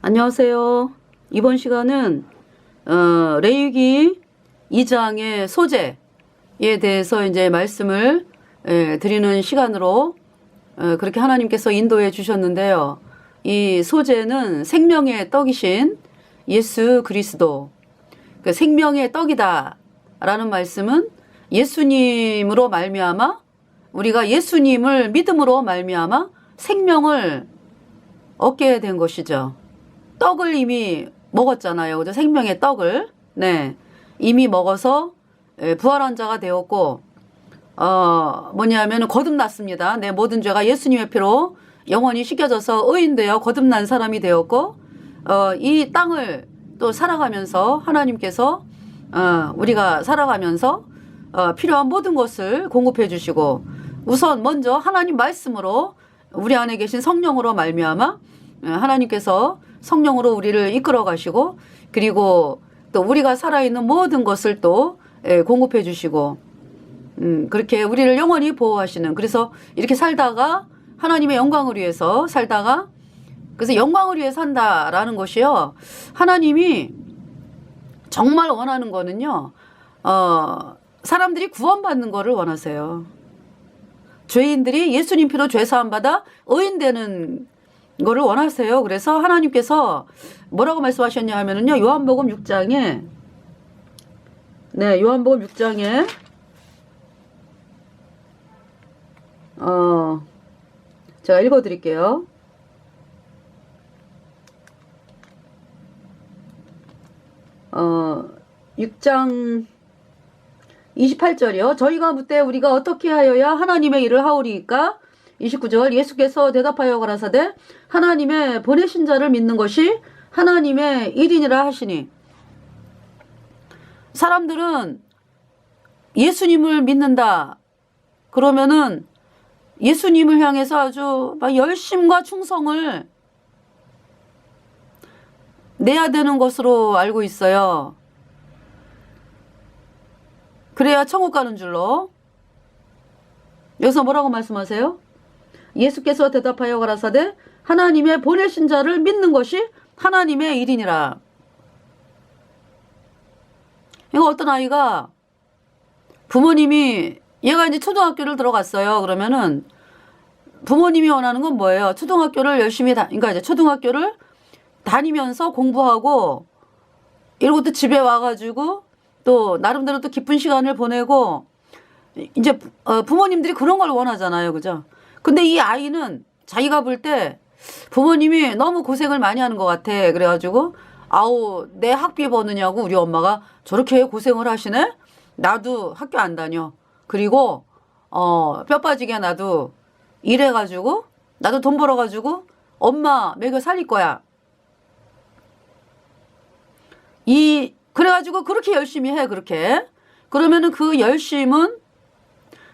안녕하세요. 이번 시간은 레위기 2장의 소재에 대해서 이제 말씀을 드리는 시간으로 그렇게 하나님께서 인도해 주셨는데요. 이 소재는 생명의 떡이신 예수 그리스도, 그 생명의 떡이다 라는 말씀은 예수님으로 말미암아 우리가 예수님을 믿음으로 말미암아 생명을 얻게 된 것이죠. 떡을 이미 먹었잖아요. 그죠? 생명의 떡을. 네. 이미 먹어서 부활한 자가 되었고, 뭐냐면 거듭났습니다. 내 모든 죄가 예수님의 피로 영원히 씻겨져서 의인되어 거듭난 사람이 되었고, 이 땅을 또 살아가면서 하나님께서, 우리가 살아가면서, 필요한 모든 것을 공급해 주시고, 우선 먼저 하나님 말씀으로 우리 안에 계신 성령으로 말미암아 하나님께서 성령으로 우리를 이끌어 가시고, 그리고 또 우리가 살아있는 모든 것을 또 공급해 주시고, 그렇게 우리를 영원히 보호하시는, 그래서 이렇게 살다가 하나님의 영광을 위해서 살다가, 그래서 영광을 위해 산다라는 것이요, 하나님이 정말 원하는 거는요, 사람들이 구원받는 거를 원하세요. 죄인들이 예수님 피로 죄사함 받아 의인 되는 거를 원하세요. 그래서 하나님께서 뭐라고 말씀하셨냐 하면은요, 요한복음 6장에, 네, 요한복음 6장에, 제가 읽어 드릴게요. 어, 6장 28절이요. 저희가 묻되 우리가 어떻게 하여야 하나님의 일을 하오리이까? 29절 예수께서 대답하여 가라사대 하나님의 보내신 자를 믿는 것이 하나님의 일이니라 하시니. 사람들은 예수님을 믿는다 그러면은 예수님을 향해서 아주 막 열심과 충성을 내야 되는 것으로 알고 있어요. 그래야 천국 가는 줄로. 여기서 뭐라고 말씀하세요? 예수께서 대답하여 가라사대 하나님의 보내신 자를 믿는 것이 하나님의 일이니라. 이거 어떤 아이가 부모님이, 얘가 이제 초등학교를 들어갔어요. 그러면은 부모님이 원하는 건 뭐예요? 초등학교를 열심히 그러니까 이제 초등학교를 다니면서 공부하고, 이러고 또 집에 와가지고 또 나름대로 또 기쁜 시간을 보내고, 이제 부모님들이 그런 걸 원하잖아요. 그죠? 근데 이 아이는 자기가 볼 때 부모님이 너무 고생을 많이 하는 것 같아. 그래가지고, 아우, 내 학비 버느냐고 우리 엄마가 저렇게 고생을 하시네? 나도 학교 안 다녀. 그리고, 뼈 빠지게 나도 일해가지고, 나도 돈 벌어가지고, 엄마 먹여 살릴 거야. 그래가지고 그렇게 열심히 해, 그렇게. 그러면은 그 열심은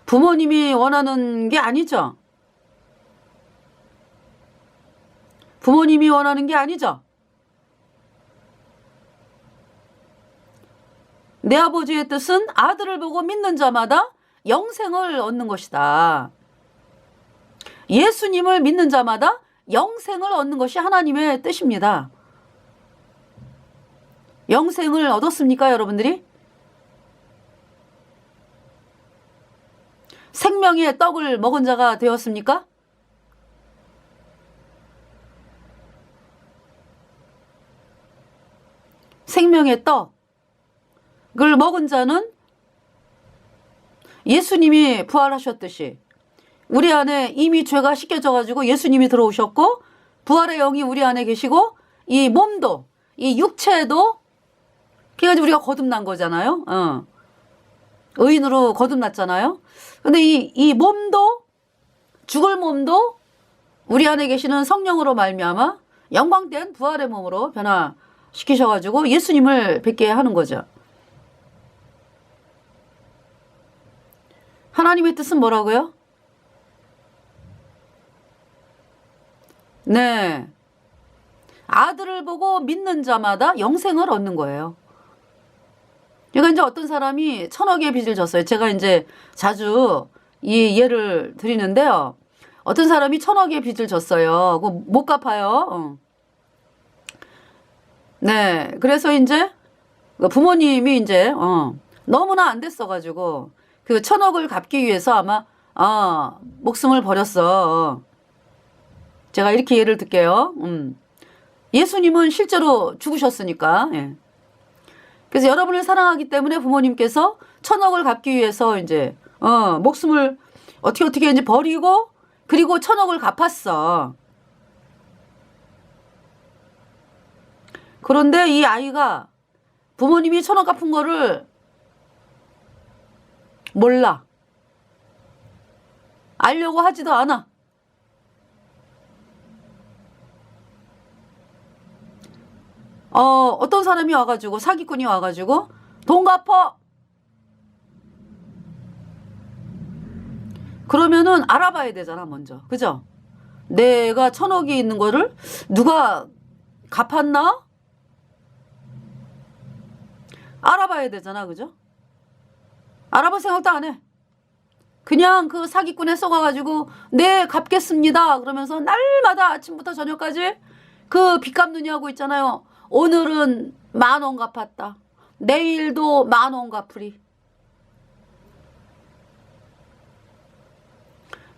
부모님이 원하는 게 아니죠. 부모님이 원하는 게 아니죠. 내 아버지의 뜻은 아들을 보고 믿는 자마다 영생을 얻는 것이다. 예수님을 믿는 자마다 영생을 얻는 것이 하나님의 뜻입니다. 영생을 얻었습니까, 여러분들이? 생명의 떡을 먹은 자가 되었습니까? 생명의 떡을 먹은 자는 예수님이 부활하셨듯이 우리 안에 이미 죄가 씻겨져 가지고 예수님이 들어오셨고, 부활의 영이 우리 안에 계시고, 이 몸도, 이 육체도, 그래가지고 우리가 거듭난 거잖아요. 의인으로 거듭났잖아요. 근데 이 몸도, 죽을 몸도 우리 안에 계시는 성령으로 말미암아 영광된 부활의 몸으로 변화시키셔가지고 예수님을 뵙게 하는 거죠. 하나님의 뜻은 뭐라고요? 네. 아들을 보고 믿는 자마다 영생을 얻는 거예요. 그러니까 이제 어떤 사람이 1,000억의 빚을 졌어요. 제가 이제 자주 이 예를 드리는데요. 어떤 사람이 1,000억의 빚을 졌어요. 그거 못 갚아요. 네. 그래서 이제 부모님이 이제 너무나 안 됐어가지고 그 1,000억을 갚기 위해서 아마 목숨을 버렸어. 제가 이렇게 예를 들게요. 예수님은 실제로 죽으셨으니까. 예. 그래서 여러분을 사랑하기 때문에 부모님께서 1,000억을 갚기 위해서 이제 목숨을 어떻게 이제 버리고 그리고 1,000억을 갚았어. 그런데 이 아이가 부모님이 1,000억 갚은 거를 몰라. 알려고 하지도 않아. 어떤 사람이 와가지고, 사기꾼이 와가지고, 돈 갚어! 그러면은 알아봐야 되잖아, 먼저. 그죠? 내가 1,000억이 있는 거를 누가 갚았나? 알아봐야 되잖아, 그죠? 알아볼 생각도 안 해. 그냥 그 사기꾼에 쏘가가지고, 네, 갚겠습니다. 그러면서 날마다 아침부터 저녁까지 그 빚 갚느냐고 있잖아요. 오늘은 10,000원 갚았다. 내일도 10,000원 갚으리.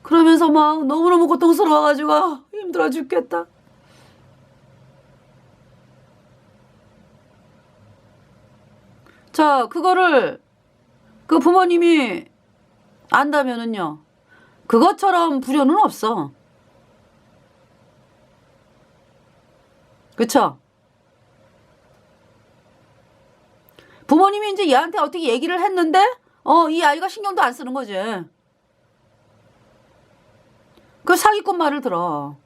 그러면서 막 너무너무 고통스러워가지고 힘들어 죽겠다. 자, 그거를 그 부모님이 안다면은요. 그것처럼 불효는 없어. 그쵸? 부모님이 이제 얘한테 어떻게 얘기를 했는데 이 아이가 신경도 안 쓰는 거지. 그 사기꾼 말을 들어.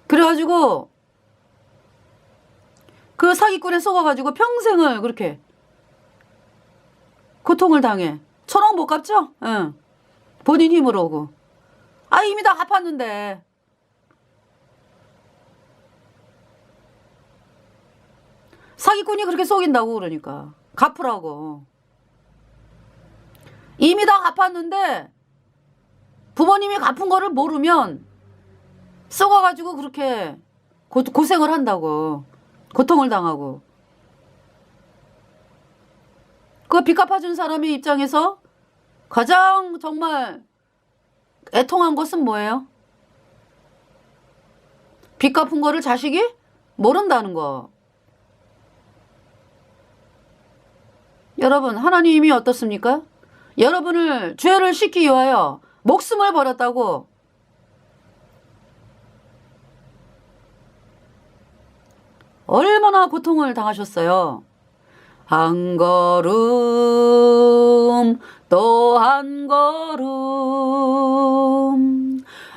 그래가지고 그 사기꾼에 속아가지고 평생을 그렇게 고통을 당해. 1,000억 못 갚죠? 응. 본인 힘으로 오고. 이미 다 갚았는데. 사기꾼이 그렇게 속인다고 그러니까. 갚으라고. 이미 다 갚았는데 부모님이 갚은 거를 모르면 속아가지고 그렇게 고생을 한다고. 고통을 당하고. 그 빚 갚아준 사람의 입장에서 가장 정말 애통한 것은 뭐예요? 빚 갚은 거를 자식이 모른다는 거. 여러분, 하나님이 어떻습니까? 여러분을 죄를 씻기 위하여 목숨을 버렸다고. 얼마나 고통을 당하셨어요. 한 걸음 또 한 걸음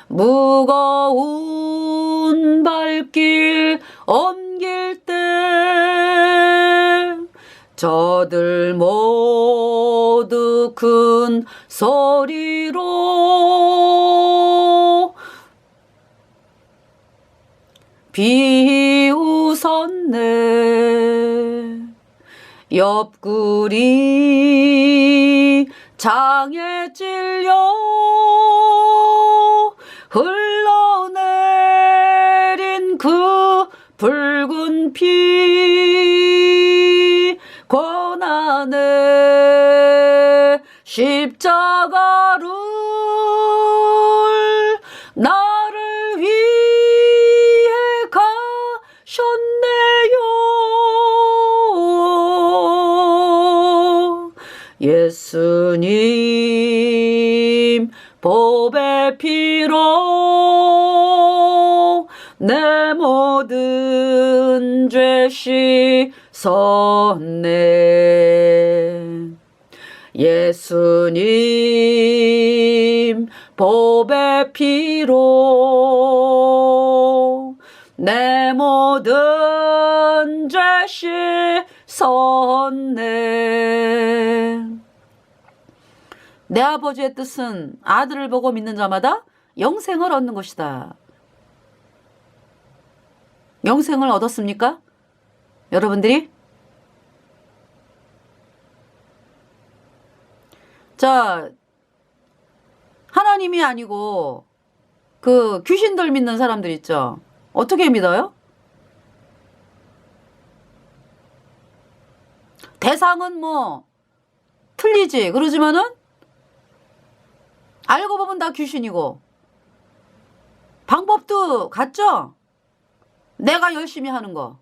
무거운 발길 옮길 때 저들 모두 큰 소리로 비웃었네. 옆구리 장에 찔려 흘러내린 그 붉은 피 고난의 십자가를 나를 위해 가셨네요. 예수님 보배 피로 내 모든 죄 씻었네. 예수님 보배 피로 내 모든 죄 씻었네. 내 아버지의 뜻은 아들을 보고 믿는 자마다 영생을 얻는 것이다. 영생을 얻었습니까? 여러분들이? 자, 하나님이 아니고 그 귀신들 믿는 사람들 있죠. 어떻게 믿어요? 대상은 뭐 틀리지. 그러지만은 알고 보면 다 귀신이고 방법도 같죠? 내가 열심히 하는 거.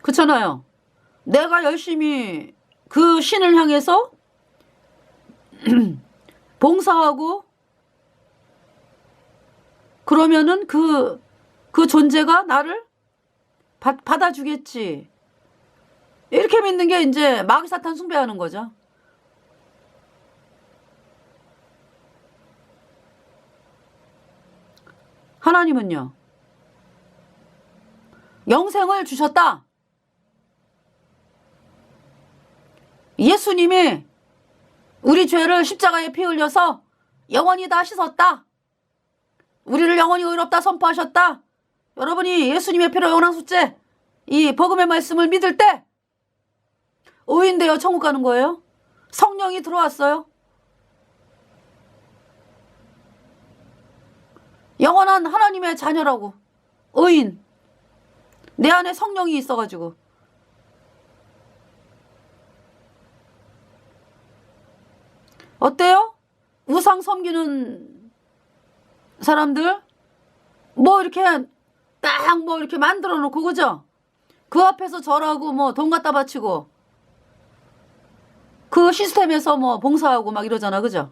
그렇잖아요. 내가 열심히 그 신을 향해서 봉사하고 그러면은 그 존재가 나를 받아주겠지. 이렇게 믿는 게 이제 마귀사탄 숭배하는 거죠. 하나님은요. 영생을 주셨다. 예수님이 우리 죄를 십자가에 피 흘려서 영원히 다 씻었다. 우리를 영원히 의롭다 선포하셨다. 여러분이 예수님의 피로 영원한 속죄 이 복음의 말씀을 믿을 때 의인되어 천국 가는 거예요. 성령이 들어왔어요. 영원한 하나님의 자녀라고. 의인. 내 안에 성령이 있어가지고. 어때요? 우상 섬기는 사람들 뭐 이렇게 딱 뭐 이렇게 만들어 놓고 그죠? 그 앞에서 절하고 뭐 돈 갖다 바치고 그 시스템에서 뭐 봉사하고 막 이러잖아. 그죠?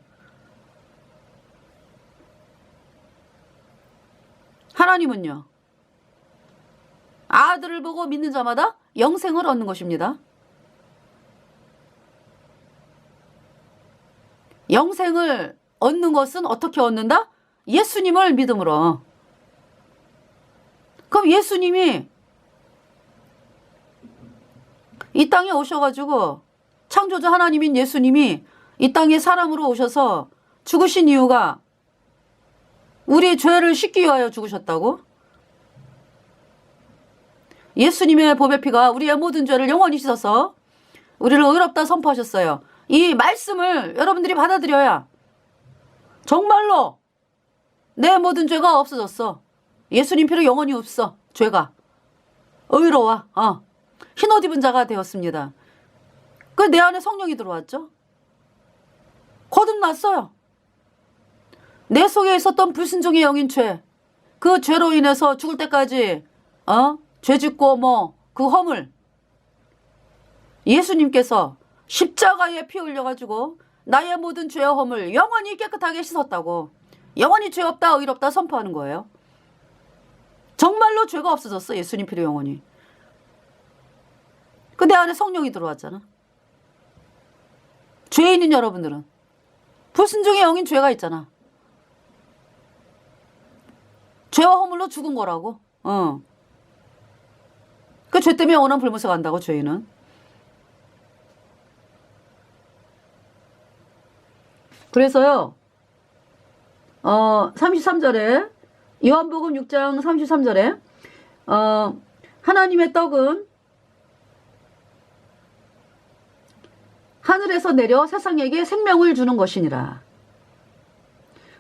하나님은요. 아들을 보고 믿는 자마다 영생을 얻는 것입니다. 영생을 얻는 것은 어떻게 얻는다? 예수님을 믿음으로. 그럼 예수님이 이 땅에 오셔가지고 창조주 하나님인 예수님이 이 땅에 사람으로 오셔서 죽으신 이유가 우리의 죄를 씻기 위하여 죽으셨다고? 예수님의 보배 피가 우리의 모든 죄를 영원히 씻어서 우리를 의롭다 선포하셨어요. 이 말씀을 여러분들이 받아들여야 정말로 내 모든 죄가 없어졌어. 예수님 피로 영원히 없어. 죄가. 의로워. 흰옷 입은 자가 되었습니다. 그 내 안에 성령이 들어왔죠. 거듭났어요. 내 속에 있었던 불순종의 영인 죄. 그 죄로 인해서 죽을 때까지 죄 짓고 뭐 그 허물. 예수님께서 십자가에 피 흘려가지고 나의 모든 죄와 허물 영원히 깨끗하게 씻었다고. 영원히 죄 없다 의롭다 선포하는 거예요. 정말로 죄가 없어졌어. 예수님 피로 영원히. 그 내 안에 성령이 들어왔잖아. 죄인인 여러분들은 불순종의 영인 죄가 있잖아. 죄와 허물로 죽은 거라고. 그 죄 때문에 영원한 불못에 간다고. 죄인은. 그래서요 33절에 요한복음 6장 33절에 하나님의 떡은 하늘에서 내려 세상에게 생명을 주는 것이니라.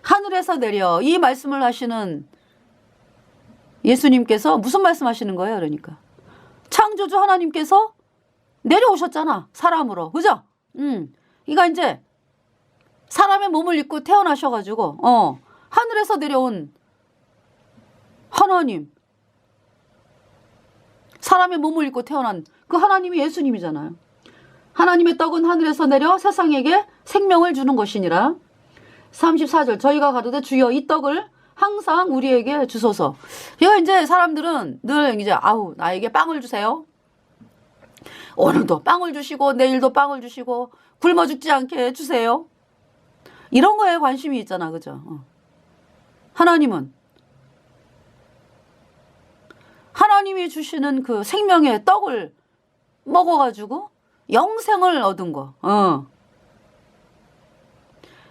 하늘에서 내려 이 말씀을 하시는 예수님께서 무슨 말씀하시는 거예요? 그러니까 창조주 하나님께서 내려오셨잖아. 사람으로. 그죠? 그러니까 이제 사람의 몸을 입고 태어나셔가지고 하늘에서 내려온 하나님, 사람의 몸을 입고 태어난 그 하나님이 예수님이잖아요. 하나님의 떡은 하늘에서 내려 세상에게 생명을 주는 것이니라. 34절 저희가 가로되 주여 이 떡을 항상 우리에게 주소서. 이거 이제 사람들은 늘 이제 나에게 빵을 주세요. 오늘도 빵을 주시고 내일도 빵을 주시고 굶어 죽지 않게 해주세요. 이런 거에 관심이 있잖아. 그죠? 하나님은 하나님이 주시는 그 생명의 떡을 먹어가지고 영생을 얻은 거.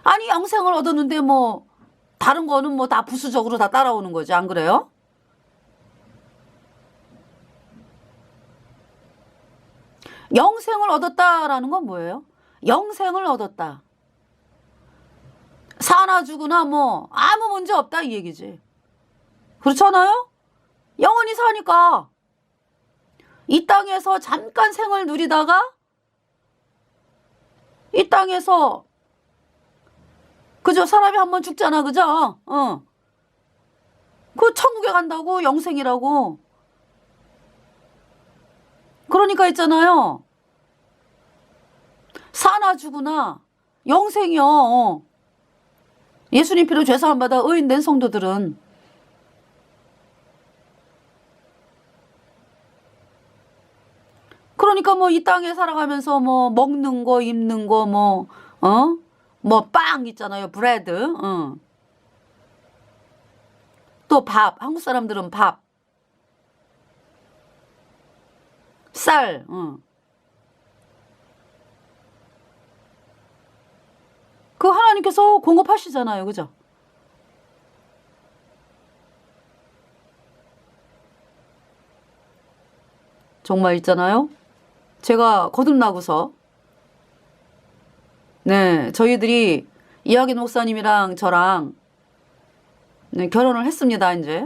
아니 영생을 얻었는데 뭐 다른 거는 뭐 다 부수적으로 다 따라오는 거지. 안 그래요? 영생을 얻었다라는 건 뭐예요? 영생을 얻었다. 사나 죽으나 뭐 아무 문제 없다 이 얘기지. 그렇잖아요? 영원히 사니까 이 땅에서 잠깐 생을 누리다가 이 땅에서 그저 사람이 한번 죽잖아, 그죠? 그 천국에 간다고 영생이라고. 그러니까 있잖아요. 사나 죽으나 영생이요. 예수님 피로 죄사함 받아 의인된 성도들은. 그러니까 뭐 이 땅에 살아가면서 뭐 먹는 거 입는 거 뭐 뭐 빵 있잖아요. 브레드. 또 밥. 한국 사람들은 밥. 쌀. 그 하나님께서 공급하시잖아요. 그죠? 정말 있잖아요. 제가 거듭나고서 네, 저희들이 이학인 목사님이랑 저랑 네, 결혼을 했습니다. 이제.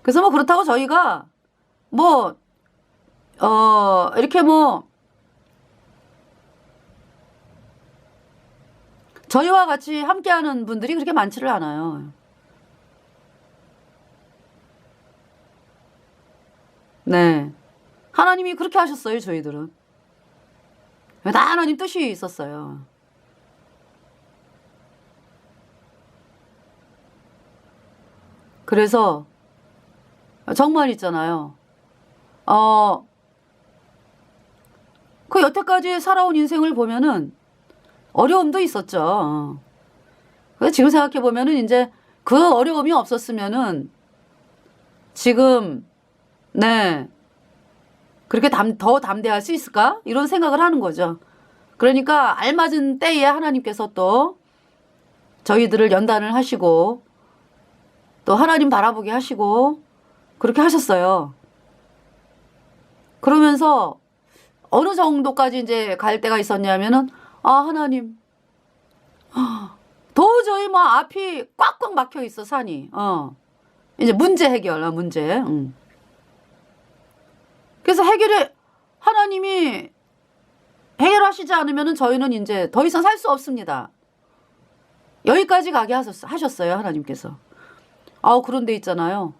그래서 뭐 그렇다고 저희가 뭐 이렇게 뭐 저희와 같이 함께하는 분들이 그렇게 많지를 않아요. 네. 하나님이 그렇게 하셨어요, 저희들은. 다 하나님 뜻이 있었어요. 그래서 정말 있잖아요. 그 여태까지 살아온 인생을 보면은 어려움도 있었죠. 그래서 지금 생각해 보면은 이제 그 어려움이 없었으면은 지금 네 그렇게 더 담대할 수 있을까? 이런 생각을 하는 거죠. 그러니까 알맞은 때에 하나님께서 또 저희들을 연단을 하시고 또 하나님 바라보게 하시고 그렇게 하셨어요. 그러면서 어느 정도까지 이제 갈 때가 있었냐면은 하나님 도저히 뭐 앞이 꽉꽉 막혀 있어 산이. 이제 문제 해결 문제. 그래서 하나님이 해결하시지 않으면은 저희는 이제 더 이상 살 수 없습니다. 여기까지 가게 하셨어요, 하나님께서. 그런데 있잖아요.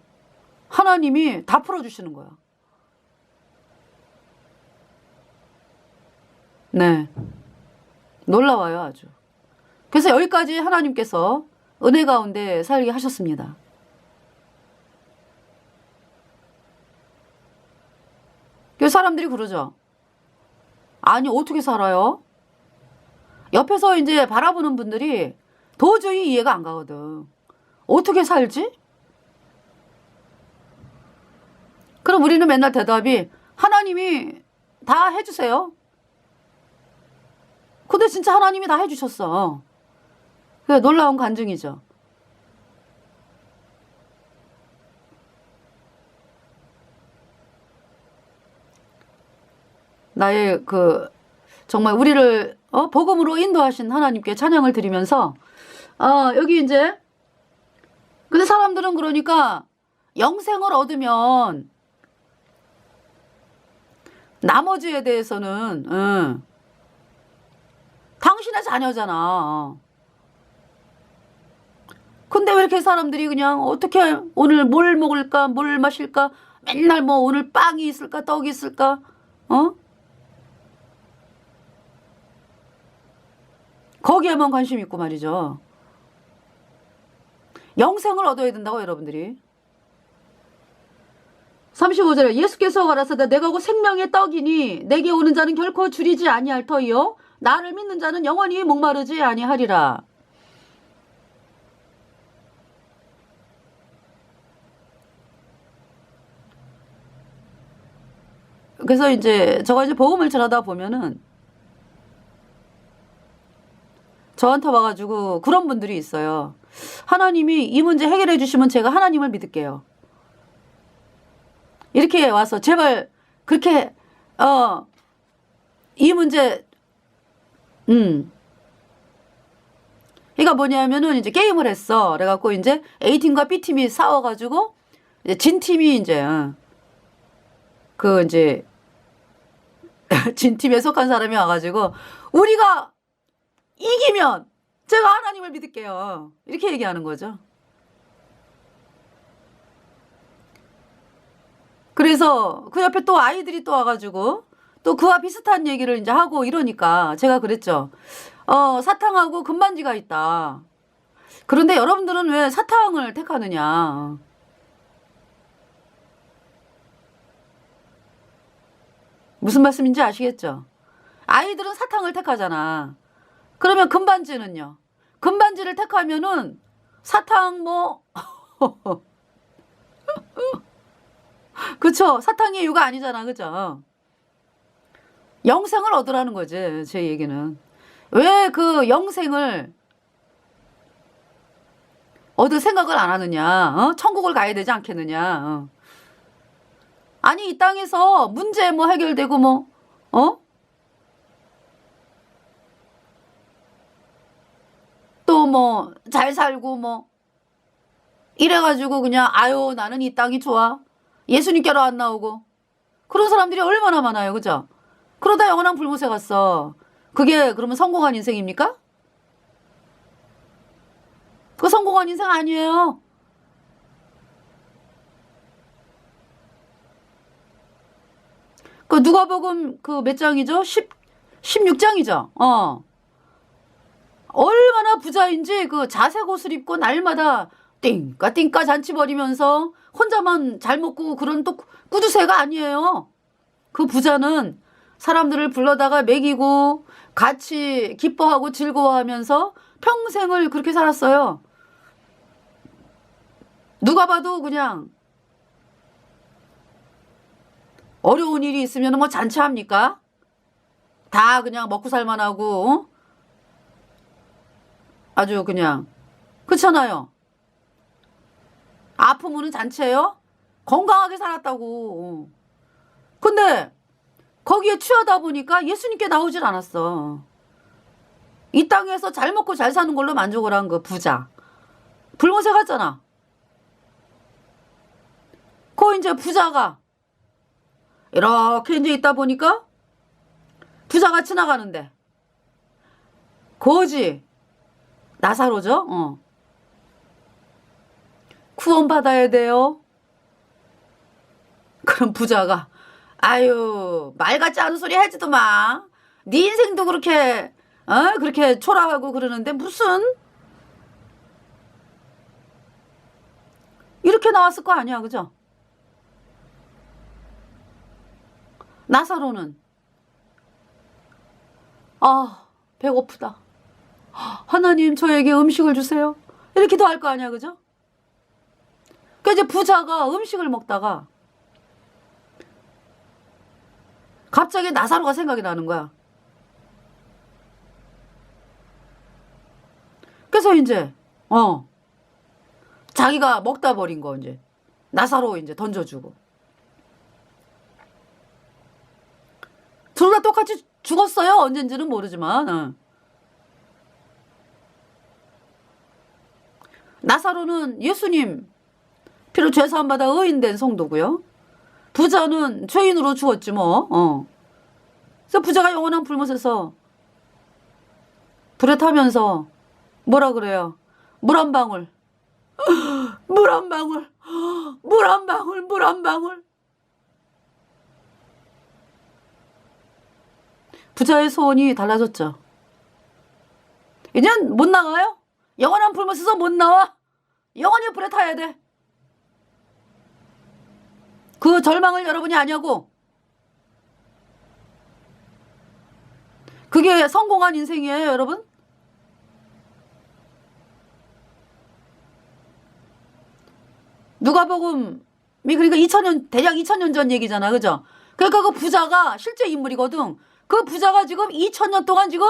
하나님이 다 풀어주시는 거야. 네. 놀라워요, 아주. 그래서 여기까지 하나님께서 은혜 가운데 살게 하셨습니다. 그 사람들이 그러죠. 아니, 어떻게 살아요? 옆에서 이제 바라보는 분들이 도저히 이해가 안 가거든. 어떻게 살지? 그럼 우리는 맨날 대답이 하나님이 다 해주세요. 근데 진짜 하나님이 다 해주셨어. 그게 놀라운 간증이죠. 나의 정말 우리를 복음으로 인도하신 하나님께 찬양을 드리면서 여기 이제 근데 사람들은 그러니까 영생을 얻으면 나머지에 대해서는 당신의 자녀잖아. 근데 왜 이렇게 사람들이 그냥 어떻게 오늘 뭘 먹을까 뭘 마실까 맨날 뭐 오늘 빵이 있을까 떡이 있을까 거기에만 관심 있고 말이죠. 영생을 얻어야 된다고 여러분들이. 35절에 예수께서 가라사대 내가 곧 생명의 떡이니 내게 오는 자는 결코 줄이지 아니할 터이요 나를 믿는 자는 영원히 목마르지 아니하리라. 그래서 이제 제가 이제 복음을 전하다 보면은 저한테 와가지고 그런 분들이 있어요. 하나님이 이 문제 해결해 주시면 제가 하나님을 믿을게요. 이렇게 와서 제발 그렇게 이 문제 음. 그러니까 뭐냐면은 이제 게임을 했어. 그래갖고 이제 A팀과 B팀이 싸워가지고 이제 진 팀이 이제 그 이제 진 팀에 속한 사람이 와가지고 우리가 이기면 제가 하나님을 믿을게요. 이렇게 얘기하는 거죠. 그래서 그 옆에 또 아이들이 또 와가지고 또 그와 비슷한 얘기를 이제 하고 이러니까 제가 그랬죠. 사탕하고 금반지가 있다. 그런데 여러분들은 왜 사탕을 택하느냐. 무슨 말씀인지 아시겠죠? 아이들은 사탕을 택하잖아. 그러면 금반지는요? 금반지를 택하면은 사탕 뭐 그쵸? 사탕의 이유가 아니잖아. 그죠? 영생을 얻으라는 거지. 제 얘기는. 왜 그 영생을 얻을 생각을 안 하느냐? 천국을 가야 되지 않겠느냐? 아니 이 땅에서 문제 뭐 해결되고 뭐 또 뭐 잘 살고 뭐 이래가지고 그냥 아유 나는 이 땅이 좋아. 예수님께로 안 나오고 그런 사람들이 얼마나 많아요. 그죠? 그러다 영원한 불못에 갔어. 그게 그러면 성공한 인생입니까? 그거 성공한 인생 아니에요. 그 누가복음 그 몇 장이죠? 16장이죠. 얼마나 부자인지 그 자색 옷을 입고 날마다 띵까 띵까 잔치 벌이면서 혼자만 잘 먹고 그런 또 꾸두새가 아니에요. 그 부자는 사람들을 불러다가 먹이고 같이 기뻐하고 즐거워하면서 평생을 그렇게 살았어요. 누가 봐도 그냥 어려운 일이 있으면 뭐 잔치합니까? 다 그냥 먹고 살만하고 아주 그냥 그렇잖아요. 아프면은 잔치예요? 건강하게 살았다고. 근데 거기에 취하다 보니까 예수님께 나오질 않았어. 이 땅에서 잘 먹고 잘 사는 걸로 만족을 한 그 부자. 불못에 갔잖아. 그 이제 부자가 이렇게 이제 있다 보니까 부자가 지나가는데 거지 나사로죠. 구원받아야 돼요. 그럼 부자가 아유 말 같지 않은 소리 하지도 마. 네 인생도 그렇게 그렇게 초라하고 그러는데 무슨 이렇게 나왔을 거 아니야. 그죠? 나사로는 배고프다. 하나님 저에게 음식을 주세요. 이렇게도 할 거 아니야. 그죠? 그 이제 부자가 음식을 먹다가 갑자기 나사로가 생각이 나는 거야. 그래서 이제 자기가 먹다 버린 거 이제 나사로 이제 던져주고 둘 다 똑같이 죽었어요. 언젠지는 모르지만 나사로는 예수님 피로 죄사함 받아 의인된 성도고요. 부자는 죄인으로 죽었지 뭐. 그래서 부자가 영원한 불못에서 불에 타면서 뭐라 그래요? 물 한 방울, 물 한 방울, 물 한 방울, 물 한 방울. 부자의 소원이 달라졌죠. 이젠 못 나가요? 영원한 불못에서 못 나와. 영원히 불에 타야 돼. 그 절망을 여러분이 아냐고. 그게 성공한 인생이에요, 여러분? 누가복음이 그러니까 2000년 대략 2000년 전 얘기잖아. 그죠? 그러니까 그 부자가 실제 인물이거든. 그 부자가 지금 2000년 동안 지금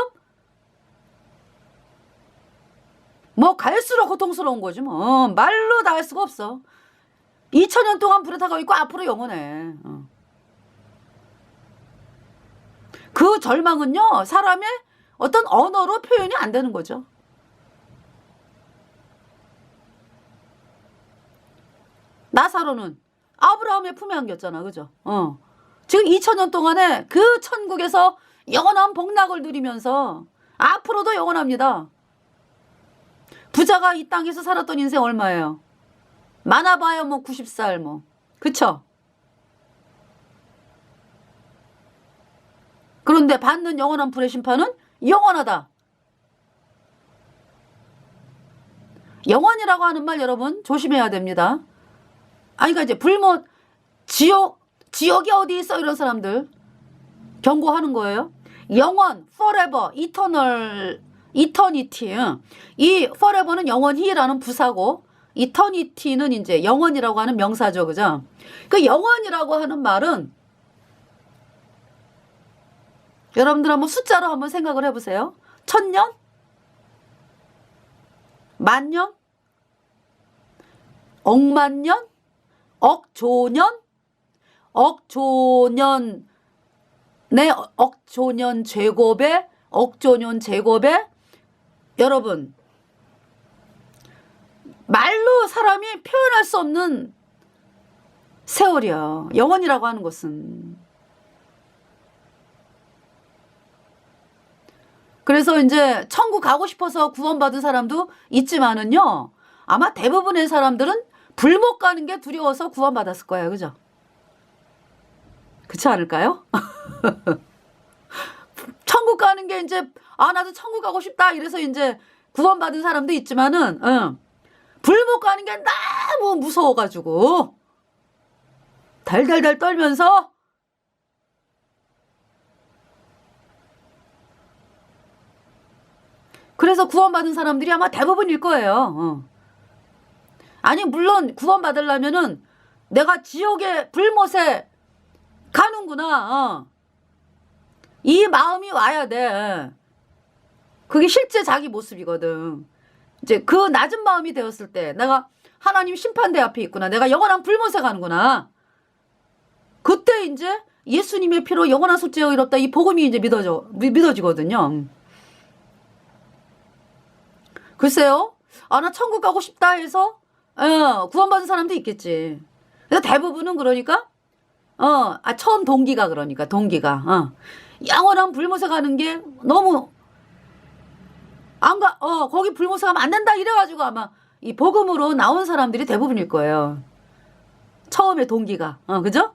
뭐 갈수록 고통스러운 거지 뭐. 말로 다 할 수가 없어. 2000년 동안 불에 타고 있고 앞으로 영원해. 그 절망은요. 사람의 어떤 언어로 표현이 안 되는 거죠. 나사로는 아브라함의 품에 안겼잖아. 그죠? 지금 2000년 동안에 그 천국에서 영원한 복락을 누리면서 앞으로도 영원합니다. 부자가 이 땅에서 살았던 인생 얼마예요? 많아봐야 뭐 90살 뭐. 그쵸? 그런데 받는 영원한 불의 심판은 영원하다. 영원이라고 하는 말 여러분 조심해야 됩니다. 아니, 그러니까 이제 불못, 지옥이 어디 있어? 이런 사람들 경고하는 거예요. 영원, forever, eternity. 이 forever는 영원히라는 부사고, eternity는 이제 영원이라고 하는 명사죠. 그죠? 그 영원이라고 하는 말은 여러분들 한번 숫자로 한번 생각을 해보세요. 1000년? 만년? 억만년? 억조년? 억조년, 네, 억조년 제곱에, 억조년 제곱에, 여러분, 말로 사람이 표현할 수 없는 세월이야. 영원이라고 하는 것은. 그래서 이제 천국 가고 싶어서 구원받은 사람도 있지만은요, 아마 대부분의 사람들은 불못 가는 게 두려워서 구원받았을 거예요. 그죠? 그렇지 않을까요? 천국 가는 게 이제, 나도 천국 가고 싶다. 이래서 이제 구원받은 사람도 있지만은, 불못 가는 게 너무 무서워가지고, 달달달 떨면서, 그래서 구원받은 사람들이 아마 대부분일 거예요. 아니, 물론 구원받으려면은 내가 지옥의 불못에 가는구나. 이 마음이 와야 돼. 그게 실제 자기 모습이거든. 이제 그 낮은 마음이 되었을 때 내가 하나님 심판대 앞에 있구나. 내가 영원한 불못에 가는구나. 그때 이제 예수님의 피로 영원한 속죄가 이롭다. 이 복음이 이제 믿어지거든요. 글쎄요. 나 천국 가고 싶다 해서 구원받은 사람도 있겠지. 그래서 대부분은 그러니까 처음 동기가 영원한 불못에 가는 게 너무 거기 불못에 가면 안 된다 이래가지고 아마 이 복음으로 나온 사람들이 대부분일 거예요. 처음에 동기가. 그죠?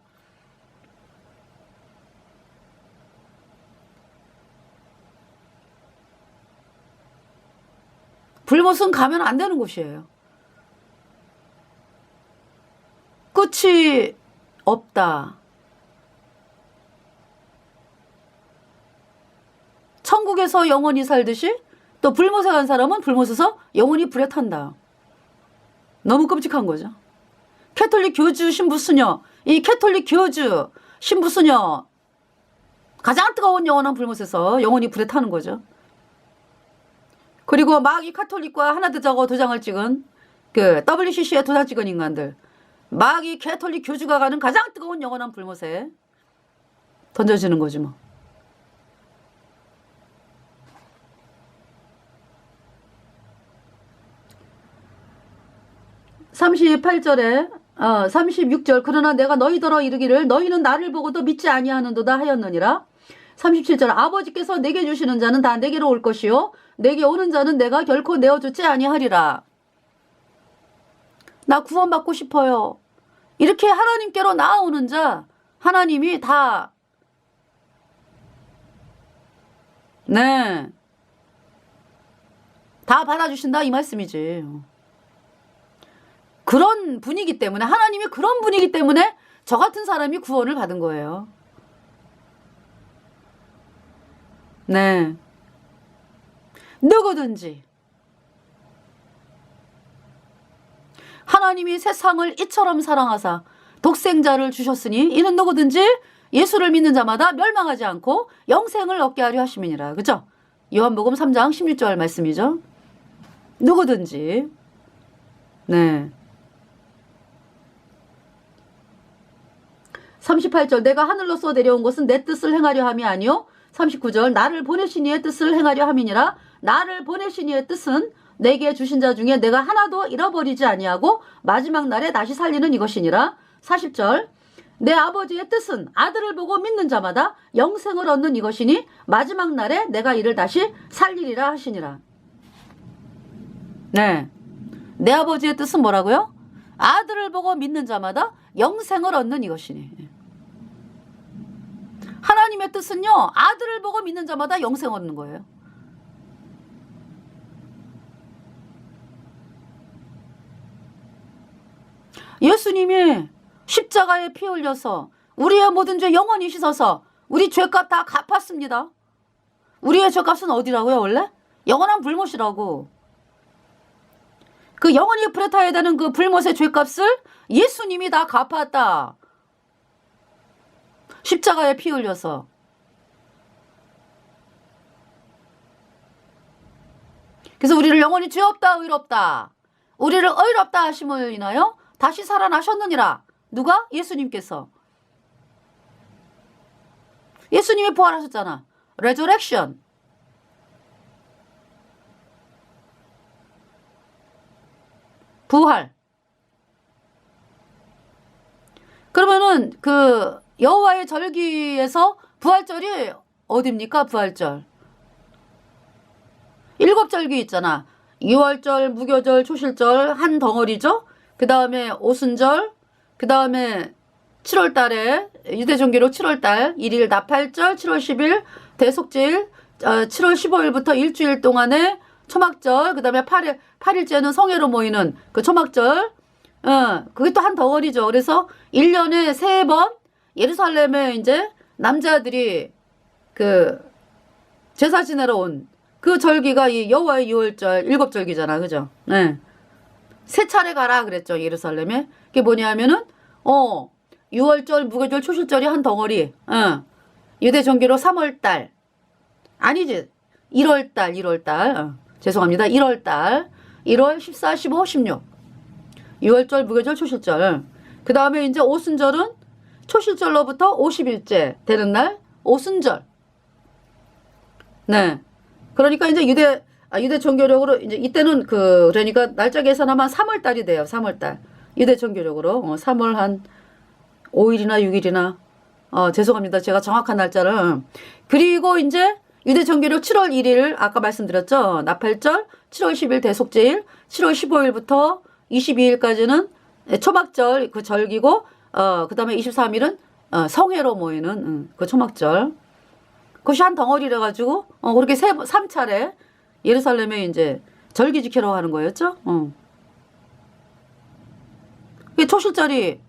불못은 가면 안 되는 곳이에요. 끝이 없다. 천국에서 영원히 살듯이 또 불못에 간 사람은 불못에서 영원히 불에 탄다. 너무 끔찍한 거죠. 캐톨릭 교주 신부수녀, 이 캐톨릭 교주 신부수녀 가장 뜨거운 영원한 불못에서 영원히 불에 타는 거죠. 그리고 막 이 카톨릭과 하나 더 적어 도장을 찍은 그 WCC에 도장 찍은 인간들, 막 이 캐톨릭 교주가 가는 가장 뜨거운 영원한 불못에 던져지는 거지 뭐. (38절에) 36절 그러나 내가 너희더러 이르기를 너희는 나를 보고도 믿지 아니하는도다 하였느니라. 37절 아버지께서 내게 주시는 자는 다 내게로 올 것이요 내게 오는 자는 내가 결코 내어주지 아니하리라. 나 구원받고 싶어요. 이렇게 하나님께로 나아오는 자 하나님이 다 받아주신다 이 말씀이지. 그런 분위기 때문에 하나님이 그런 분위기 때문에 저 같은 사람이 구원을 받은 거예요. 네. 누구든지 하나님이 세상을 이처럼 사랑하사 독생자를 주셨으니 이는 누구든지 예수를 믿는 자마다 멸망하지 않고 영생을 얻게 하려 하심이니라. 그죠? 요한복음 3장 16절 말씀이죠. 누구든지. 네. 38절 내가 하늘로서 내려온 것은 내 뜻을 행하려 함이 아니요 39절 나를 보내신 이의 뜻을 행하려 함이니라. 나를 보내신 이의 뜻은 내게 주신 자 중에 내가 하나도 잃어버리지 아니하고 마지막 날에 다시 살리는 이것이니라. 40절 내 아버지의 뜻은 아들을 보고 믿는 자마다 영생을 얻는 이것이니 마지막 날에 내가 이를 다시 살리리라 하시니라. 네, 내 아버지의 뜻은 뭐라고요? 아들을 보고 믿는 자마다 영생을 얻는 이것이니. 하나님의 뜻은요, 아들을 보고 믿는 자마다 영생 얻는 거예요. 예수님이 십자가에 피 흘려서 우리의 모든 죄 영원히 씻어서 우리 죄값 다 갚았습니다. 우리의 죄값은 어디라고요 원래? 영원한 불못이라고. 그 영원히 불에 타야 되는 그 불못의 죄값을 예수님이 다 갚았다. 십자가에 피 흘려서. 그래서 우리를 영원히 죄 없다 의롭다, 우리를 의롭다 하심을 인하여 다시 살아나셨느니라. 누가? 예수님께서. 예수님이 부활하셨잖아. 레저렉션. 부활. 그러면은 그 여호와의 절기에서 부활절이 어딥니까? 부활절. 7절기 있잖아. 유월절, 무교절, 초실절 한 덩어리죠. 그 다음에 오순절, 그 다음에 7월달에 유대종교로 7월달 1일 나팔절, 7월 10일 대속제일, 7월 15일부터 일주일 동안에 초막절, 그 다음에 8일째는 성회로 모이는 그 초막절, 그게 또 한 덩어리죠. 그래서 1년에 3번 예루살렘에 이제 남자들이 그 제사 지내러 온 그 절기가 이 여호와의 유월절 7절기잖아. 그죠? 네. 3차례 가라 그랬죠. 예루살렘에. 그게 뭐냐면은, 유월절, 무교절, 초실절이 한 덩어리. 유대 종교로 3월달. 아니지. 1월달. 죄송합니다. 1월달. 1월 14, 15, 16. 유월절, 무교절, 초실절. 그 다음에 이제 오순절은 초실절로부터 50일째 되는 날, 오순절. 네. 그러니까 이제 유대 종교력으로 이제 이때는 그러니까 날짜 계산하면 3월달이 돼요. 3월달. 유대 종교력으로 3월 한 5일이나 6일이나 죄송합니다. 제가 정확한 날짜를. 그리고 이제 유대 종교력 7월 1일 아까 말씀드렸죠. 나팔절, 7월 10일 대속제일, 7월 15일부터 22일까지는 초막절 그 절기고 그다음에 23일은 성회로 모이는 그 초막절. 그것이 한 덩어리래 가지고 그렇게 3차례 예루살렘에 이제 절기 지키러 하는 거였죠. 그게 초실절이,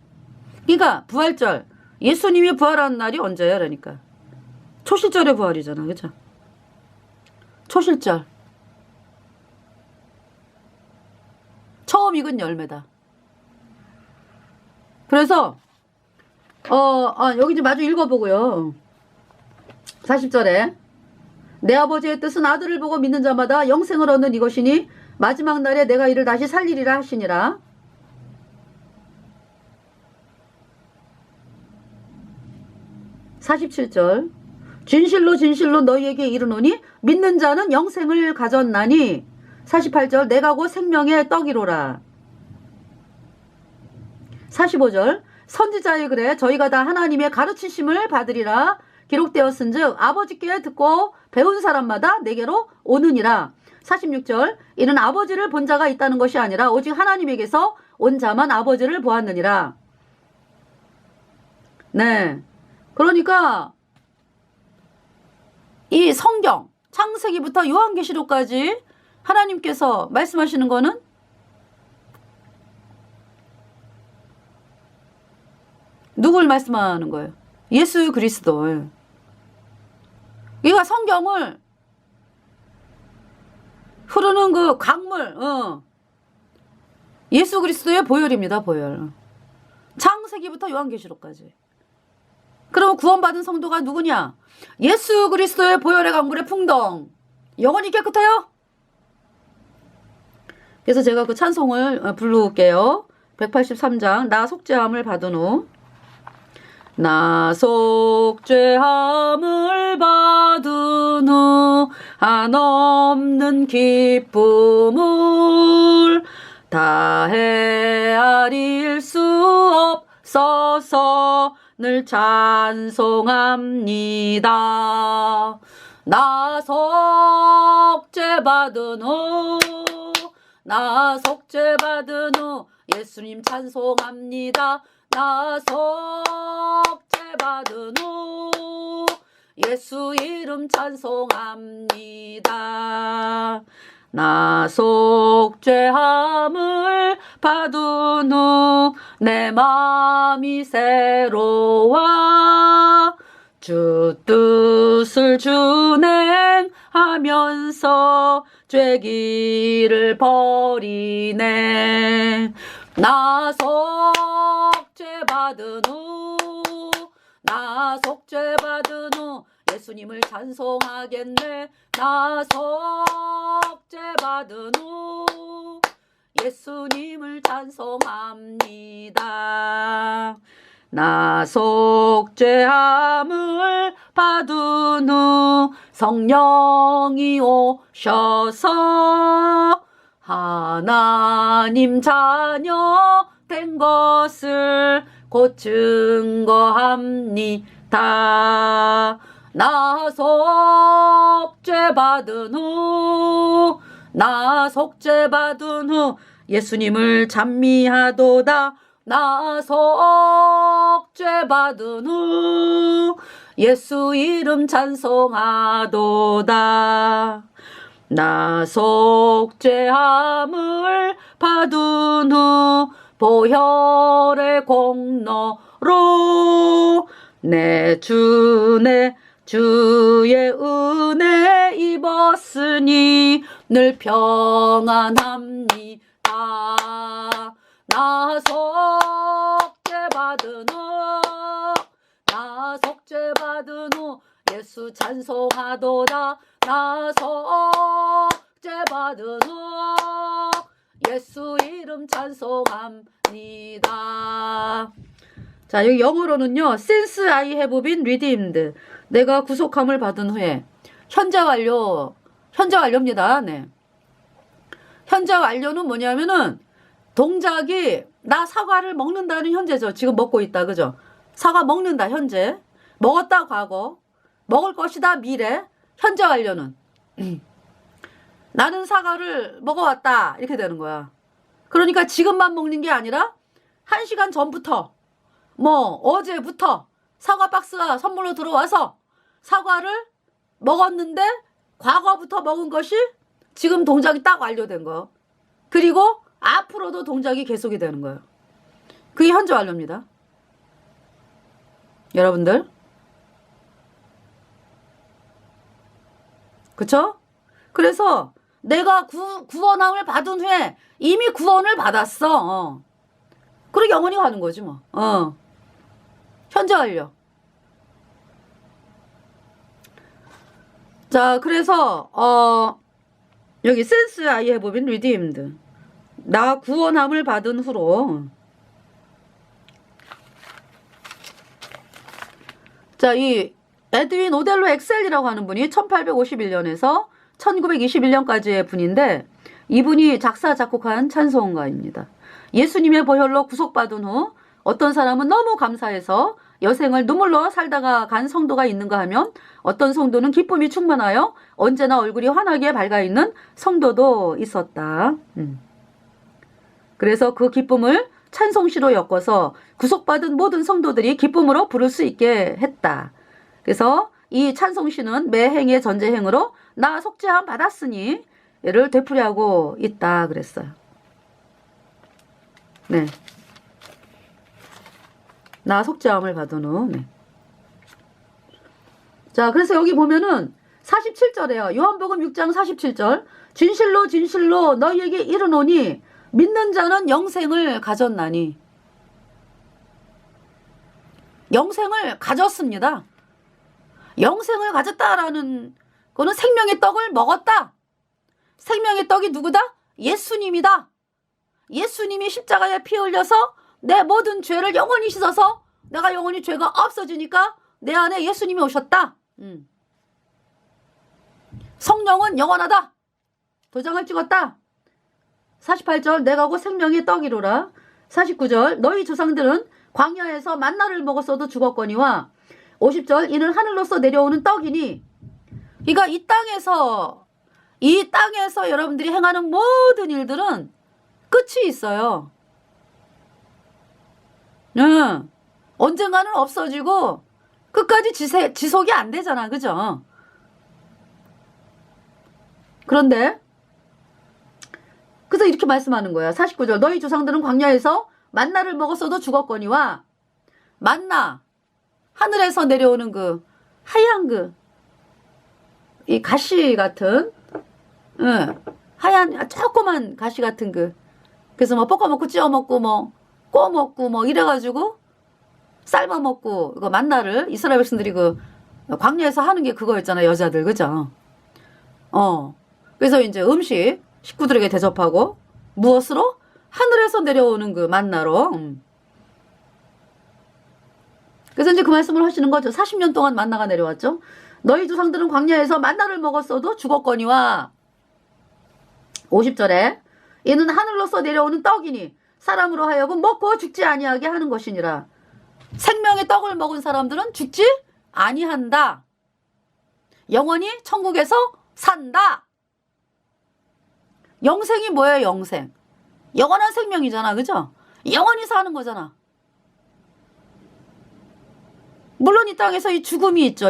그러니까 부활절, 예수님이 부활한 날이 언제야? 그러니까 초실절의 부활이잖아. 그죠? 초실절. 처음 익은 열매다. 그래서 여기 이제 마주 읽어보고요. 40절에 내 아버지의 뜻은 아들을 보고 믿는 자마다 영생을 얻는 이것이니 마지막 날에 내가 이를 다시 살리리라 하시니라. 47절 진실로 진실로 너희에게 이르노니 믿는 자는 영생을 가졌나니. 48절 내가 곧 생명의 떡이로라. 45절 선지자의 글에 저희가 다 하나님의 가르치심을 받으리라 기록되었은즉 아버지께 듣고 배운 사람마다 내게로 오느니라. 46절 이는 아버지를 본 자가 있다는 것이 아니라 오직 하나님에게서 온 자만 아버지를 보았느니라. 네, 그러니까 이 성경 창세기부터 요한계시록까지 하나님께서 말씀하시는 거는 누굴 말씀하는 거예요? 예수 그리스도. 그러니까 성경을 흐르는 그 강물, 예수 그리스도의 보혈입니다. 보혈. 창세기부터 요한계시록까지. 그러면 구원받은 성도가 누구냐? 예수 그리스도의 보혈의 강물의 풍덩. 영원히 깨끗해요. 그래서 제가 그 찬송을 부를게요. 183장 나 속죄함을 받은 후 나 속죄함을 받은 한없는 기쁨을 다 헤아릴 수 없어서 늘 찬송합니다. 나 속죄 받은 후, 나 속죄 받은 후 예수님 찬송합니다. 나 속죄 받은 후 예수 이름 찬송합니다. 나 속죄함을 받은 후 내 마음이 새로워 주 뜻을 준행하면서 죄길을 버리네. 나 속죄 받은 후, 나 속죄 받은 후 예수님을 찬송하겠네. 나 속죄 받은 후 예수님을 찬송합니다. 나 속죄함을 받은 후 성령이 오셔서 하나님 자녀 된 것을 곧 증거합니다. 나 속죄 받은 후, 나 속죄 받은 후 예수님을 찬미하도다. 나 속죄 받은 후 예수 이름 찬송하도다. 나 속죄함을 받은 후 보혈의 공로로 내 주의 은혜 입었으니 늘 평안합니다. 나 속죄 받은 후, 나 속죄 받은 후 예수 찬송하도다. 나 속죄 받은 후 예수 이름 찬송합니다. 자, 여기 영어로는요, Since I have been redeemed. 내가 구속함을 받은 후에. 현재 완료입니다. 네. 현재 완료는 뭐냐면은 동작이 나 사과를 먹는다는 현재죠. 지금 먹고 있다. 그죠? 사과 먹는다. 현재. 먹었다. 과거. 먹을 것이다. 미래. 현재 완료는 나는 사과를 먹어왔다. 이렇게 되는 거야. 그러니까 지금만 먹는 게 아니라 1시간 전부터 어제부터 사과 박스가 선물로 들어와서 사과를 먹었는데 과거부터 먹은 것이 지금 동작이 딱 완료된 거예요. 그리고 앞으로도 동작이 계속이 되는 거예요. 그게 현재 완료입니다. 여러분들. 그쵸? 그래서 내가 구원함을 받은 후에 이미 구원을 받았어. 그리고 영원히 가는 거지 뭐. 현재 완료. 자, 그래서 여기 Since I have been redeemed. 나 구원함을 받은 후로. 자, 이 에드윈 오델로 엑셀이라고 하는 분이 1851년에서 1921년까지의 분인데 이분이 작사 작곡한 찬송가입니다. 예수님의 보혈로 구속받은 후 어떤 사람은 너무 감사해서 여생을 눈물로 살다가 간 성도가 있는가 하면 어떤 성도는 기쁨이 충만하여 언제나 얼굴이 환하게 밝아있는 성도도 있었다. 그래서 그 기쁨을 찬송시로 엮어서 구속받은 모든 성도들이 기쁨으로 부를 수 있게 했다. 그래서 이 찬송시는 매행의 전제행으로 나 속죄함 받았으니 를 되풀이하고 있다 그랬어요. 네. 나 속죄함을 받은 후. 네. 자, 그래서 여기 보면은 47절에요. 요한복음 6장 47절. 진실로 진실로 너희에게 이르노니 믿는 자는 영생을 가졌나니. 영생을 가졌습니다. 영생을 가졌다라는 거는 생명의 떡을 먹었다. 생명의 떡이 누구다? 예수님이다. 예수님이 십자가에 피 흘려서 내 모든 죄를 영원히 씻어서 내가 영원히 죄가 없어지니까 내 안에 예수님이 오셨다. 성령은 영원하다. 도장을 찍었다. 48절 내가 곧 생명의 떡이로라. 49절 너희 조상들은 광야에서 만나를 먹었어도 죽었거니와 50절 이는 하늘로서 내려오는 떡이니. 그러니까 이 땅에서 여러분들이 행하는 모든 일들은 끝이 있어요. 언젠가는 없어지고 끝까지 지속이 안 되잖아. 그죠? 그런데 그래서 이렇게 말씀하는 거야. 49절 너희 조상들은 광야에서 만나를 먹었어도 죽었거니와. 만나 하늘에서 내려오는 그 하얀 이 가시 같은 하얀 조그만 가시 같은 그래서 뭐 볶아 먹고 찌어 먹고 뭐 구워 먹고 뭐 이래가지고 삶아 먹고 이거 만나를 이스라엘 백성들이 그 광야에서 하는 게 그거였잖아. 여자들. 그죠? 그래서 이제 음식 식구들에게 대접하고 무엇으로? 하늘에서 내려오는 그 만나로. 그래서 이제 그 말씀을 하시는 거죠. 40년 동안 만나가 내려왔죠. 너희 조상들은 광야에서 만나를 먹었어도 죽었거니와. 50절에 이는 하늘로서 내려오는 떡이니 사람으로 하여금 먹고 죽지 아니하게 하는 것이니라. 생명의 떡을 먹은 사람들은 죽지 아니한다. 영원히 천국에서 산다. 영생이 뭐예요? 영생. 영원한 생명이잖아. 그죠? 영원히 사는 거잖아. 물론 이 땅에서 이 죽음이 있죠.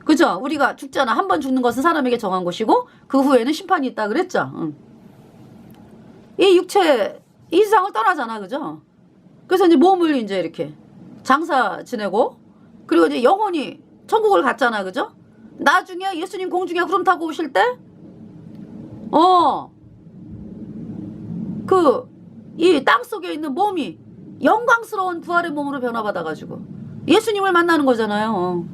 그죠? 우리가 죽잖아. 한 번 죽는 것은 사람에게 정한 것이고 그 후에는 심판이 있다 그랬죠. 이 육체 이 세상을 떠나잖아. 그죠? 그래서 이제 몸을 이제 이렇게 장사 지내고 그리고 이제 영원히 천국을 갔잖아. 그죠? 나중에 예수님 공중에 구름 타고 오실 때 이 땅 속에 있는 몸이 영광스러운 부활의 몸으로 변화받아가지고 예수님을 만나는 거잖아요.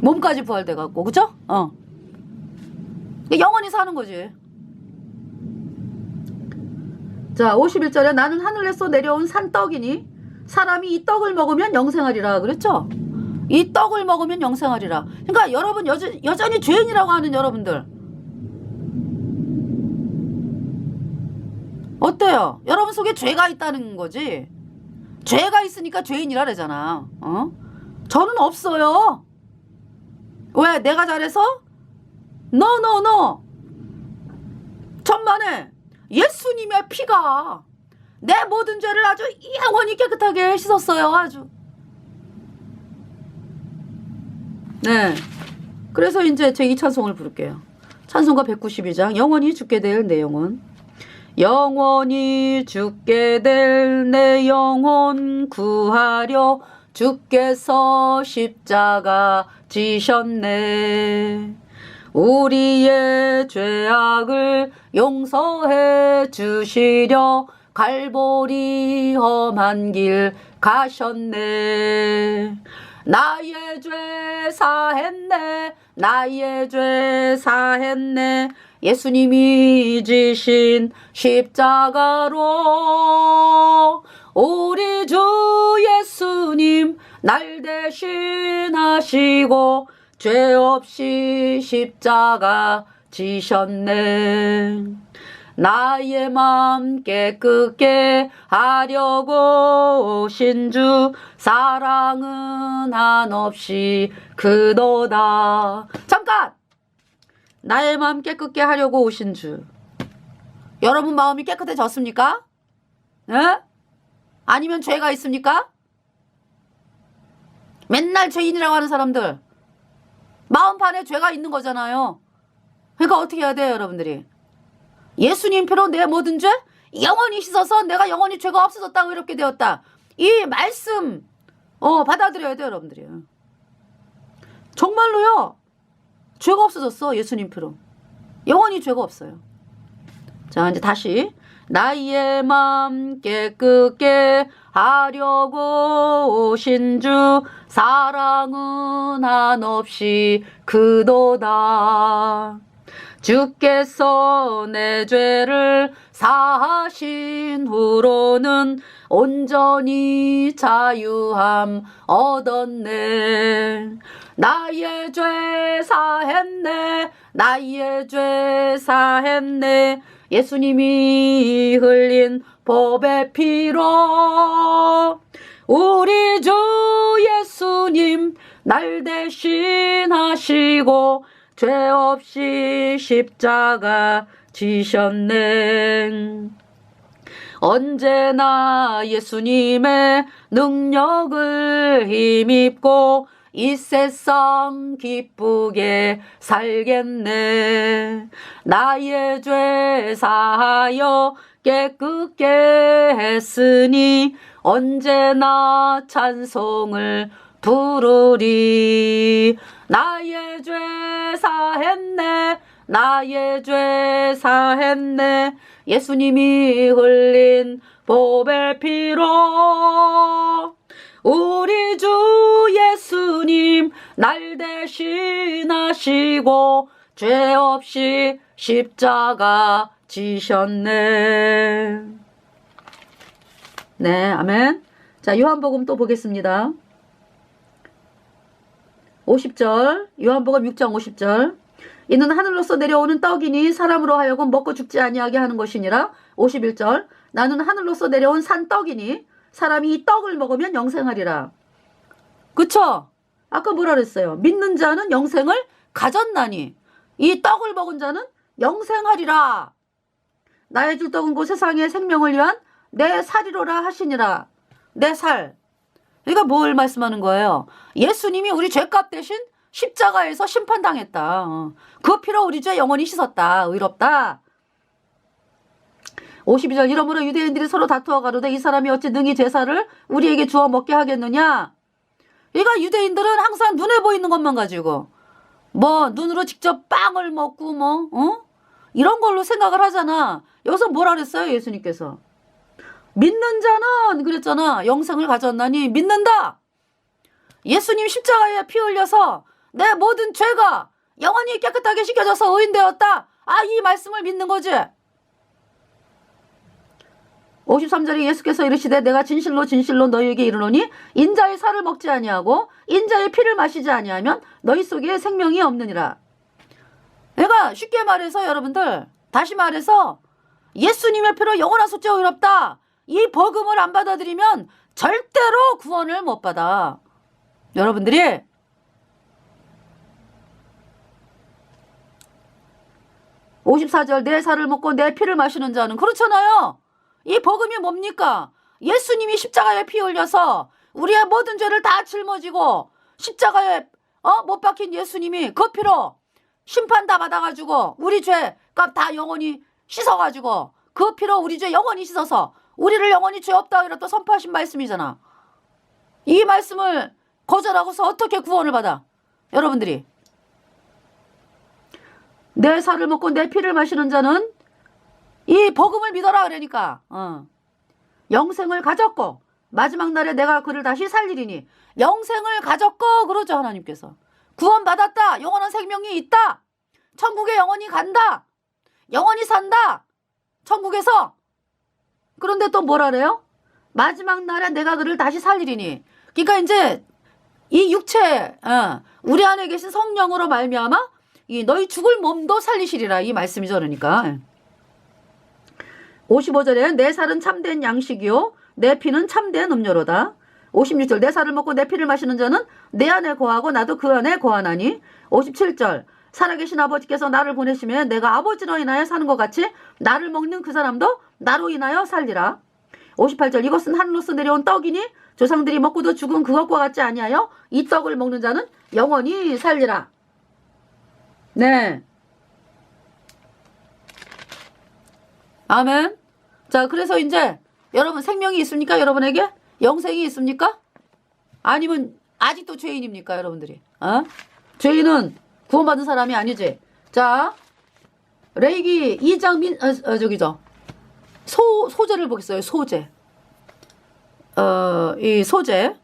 몸까지 부활돼갖고, 그죠? 영원히 사는 거지. 자, 51절에 나는 하늘에서 내려온 산떡이니 사람이 이 떡을 먹으면 영생하리라. 그랬죠? 이 떡을 먹으면 영생하리라. 그러니까 여러분 여전히 죄인이라고 하는 여러분들 어때요? 여러분 속에 죄가 있다는 거지. 죄가 있으니까 죄인이라 그러잖아. 저는 없어요. 왜? 내가 잘해서? No. 천만에 예수님의 피가 내 모든 죄를 아주 영원히 깨끗하게 씻었어요. 아주. 네. 그래서 이제 제 이 찬송을 부를게요. 찬송가 192장 영원히 죽게 될 내 영혼. 영원히 죽게 될 내 영혼 구하려 주께서 십자가 지셨네. 우리의 죄악을 용서해 주시려 갈보리 험한 길 가셨네. 나의 죄 사했네. 나의 죄 사했네. 예수님이 지신 십자가로 우리 주 예수님 날 대신하시고 죄 없이 십자가 지셨네. 나의 맘 깨끗게 하려고 오신 주 사랑은 한없이 크도다. 잠깐! 나의 마음 깨끗게 하려고 오신 주. 여러분 마음이 깨끗해졌습니까? 네? 아니면 죄가 있습니까? 맨날 죄인이라고 하는 사람들 마음판에 죄가 있는 거잖아요. 그러니까 어떻게 해야 돼요, 여러분들이? 예수님 피로 내 모든 죄 영원히 씻어서 내가 영원히 죄가 없어졌다, 의롭게 되었다. 이 말씀 받아들여야 돼요, 여러분들이. 정말로요. 죄가 없어졌어. 예수님 피로. 영원히 죄가 없어요. 자, 이제 다시 나의 맘 깨끗게 하려고 오신 주 사랑은 한없이 크도다. 주께서 내 죄를 사하신 후로는 온전히 자유함 얻었네. 나의 죄 사했네. 나의 죄 사했네. 예수님이 흘린 보배 피로 우리 주 예수님 날 대신하시고 죄 없이 십자가 지셨네. 언제나 예수님의 능력을 힘입고 이 세상 기쁘게 살겠네. 나의 죄 사하여 깨끗게 했으니 언제나 찬송을 부르리. 나의 죄 사했네. 나의 죄 사했네. 예수님이 흘린 보배 피로 우리 주 예수님 날 대신하시고 죄 없이 십자가 지셨네. 네, 아멘. 자, 요한복음 또 보겠습니다. 50절, 요한복음 6장 50절. 이는 하늘로서 내려오는 떡이니 사람으로 하여금 먹고 죽지 아니하게 하는 것이니라. 51절. 나는 하늘로서 내려온 산 떡이니 사람이 이 떡을 먹으면 영생하리라. 그쵸? 아까 뭐라 그랬어요? 믿는 자는 영생을 가졌나니 이 떡을 먹은 자는 영생하리라. 나의 줄 떡은 곧 세상의 생명을 위한 내 살이로라 하시니라. 내 살. 그러니까 뭘 말씀하는 거예요? 예수님이 우리 죄값 대신 십자가에서 심판당했다. 그 피로 우리 죄 영원히 씻었다. 의롭다. 52절. 이러므로 유대인들이 서로 다투어 가로되 이 사람이 어찌 능히 제사를 우리에게 주어 먹게 하겠느냐. 그러니까 유대인들은 항상 눈에 보이는 것만 가지고 뭐 눈으로 직접 빵을 먹고 뭐 이런 걸로 생각을 하잖아. 여기서 뭐라 그랬어요? 예수님께서 믿는 자는 그랬잖아. 영생을 가졌나니 믿는다. 예수님 십자가에 피 흘려서 내 모든 죄가 영원히 깨끗하게 씻겨져서 의인되었다. 아, 이 말씀을 믿는 거지. 53절에 예수께서 이르시되 내가 진실로 진실로 너희에게 이르노니 인자의 살을 먹지 아니하고 인자의 피를 마시지 아니하면 너희 속에 생명이 없느니라. 내가 쉽게 말해서 여러분들 다시 말해서 예수님의 피로 영원한 속죄 의롭다. 이 복음을 안 받아들이면 절대로 구원을 못 받아. 여러분들이 54절 내 살을 먹고 내 피를 마시는 자는 그렇잖아요. 이 복음이 뭡니까? 예수님이 십자가에 피 흘려서 우리의 모든 죄를 다 짊어지고 십자가에 못 박힌 예수님이 그 피로 심판 다 받아가지고 우리 죄값 다 영원히 씻어가지고 그 피로 우리 죄 영원히 씻어서 우리를 영원히 죄 없다 이렇게 선포하신 말씀이잖아. 이 말씀을 거절하고서 어떻게 구원을 받아? 여러분들이 내 살을 먹고 내 피를 마시는 자는 이 복음을 믿어라 그러니까 영생을 가졌고 마지막 날에 내가 그를 다시 살리리니 영생을 가졌고 그러죠. 하나님께서 구원받았다. 영원한 생명이 있다. 천국에 영원히 간다. 영원히 산다. 천국에서. 그런데 또 뭐라 그래요? 마지막 날에 내가 그를 다시 살리리니. 그러니까 이제 이 육체 우리 안에 계신 성령으로 말미암아 이 너희 죽을 몸도 살리시리라. 이 말씀이죠. 그러니까 55절에 내 살은 참된 양식이요 내 피는 참된 음료로다. 56절 내 살을 먹고 내 피를 마시는 자는 내 안에 거하고 나도 그 안에 거하나니. 57절 살아계신 아버지께서 나를 보내시면 내가 아버지로 인하여 사는 것 같이 나를 먹는 그 사람도 나로 인하여 살리라. 58절 이것은 하늘로서 내려온 떡이니 조상들이 먹고도 죽은 그것과 같지 아니하여 이 떡을 먹는 자는 영원히 살리라. 네. 아멘. 자, 그래서 이제 여러분 생명이 있습니까? 여러분에게? 영생이 있습니까? 아니면 아직도 죄인입니까? 여러분들이. 죄인은 구원받은 사람이 아니지. 자, 레위기 2장 저기죠. 소제를 보겠어요. 소제. 이 소제.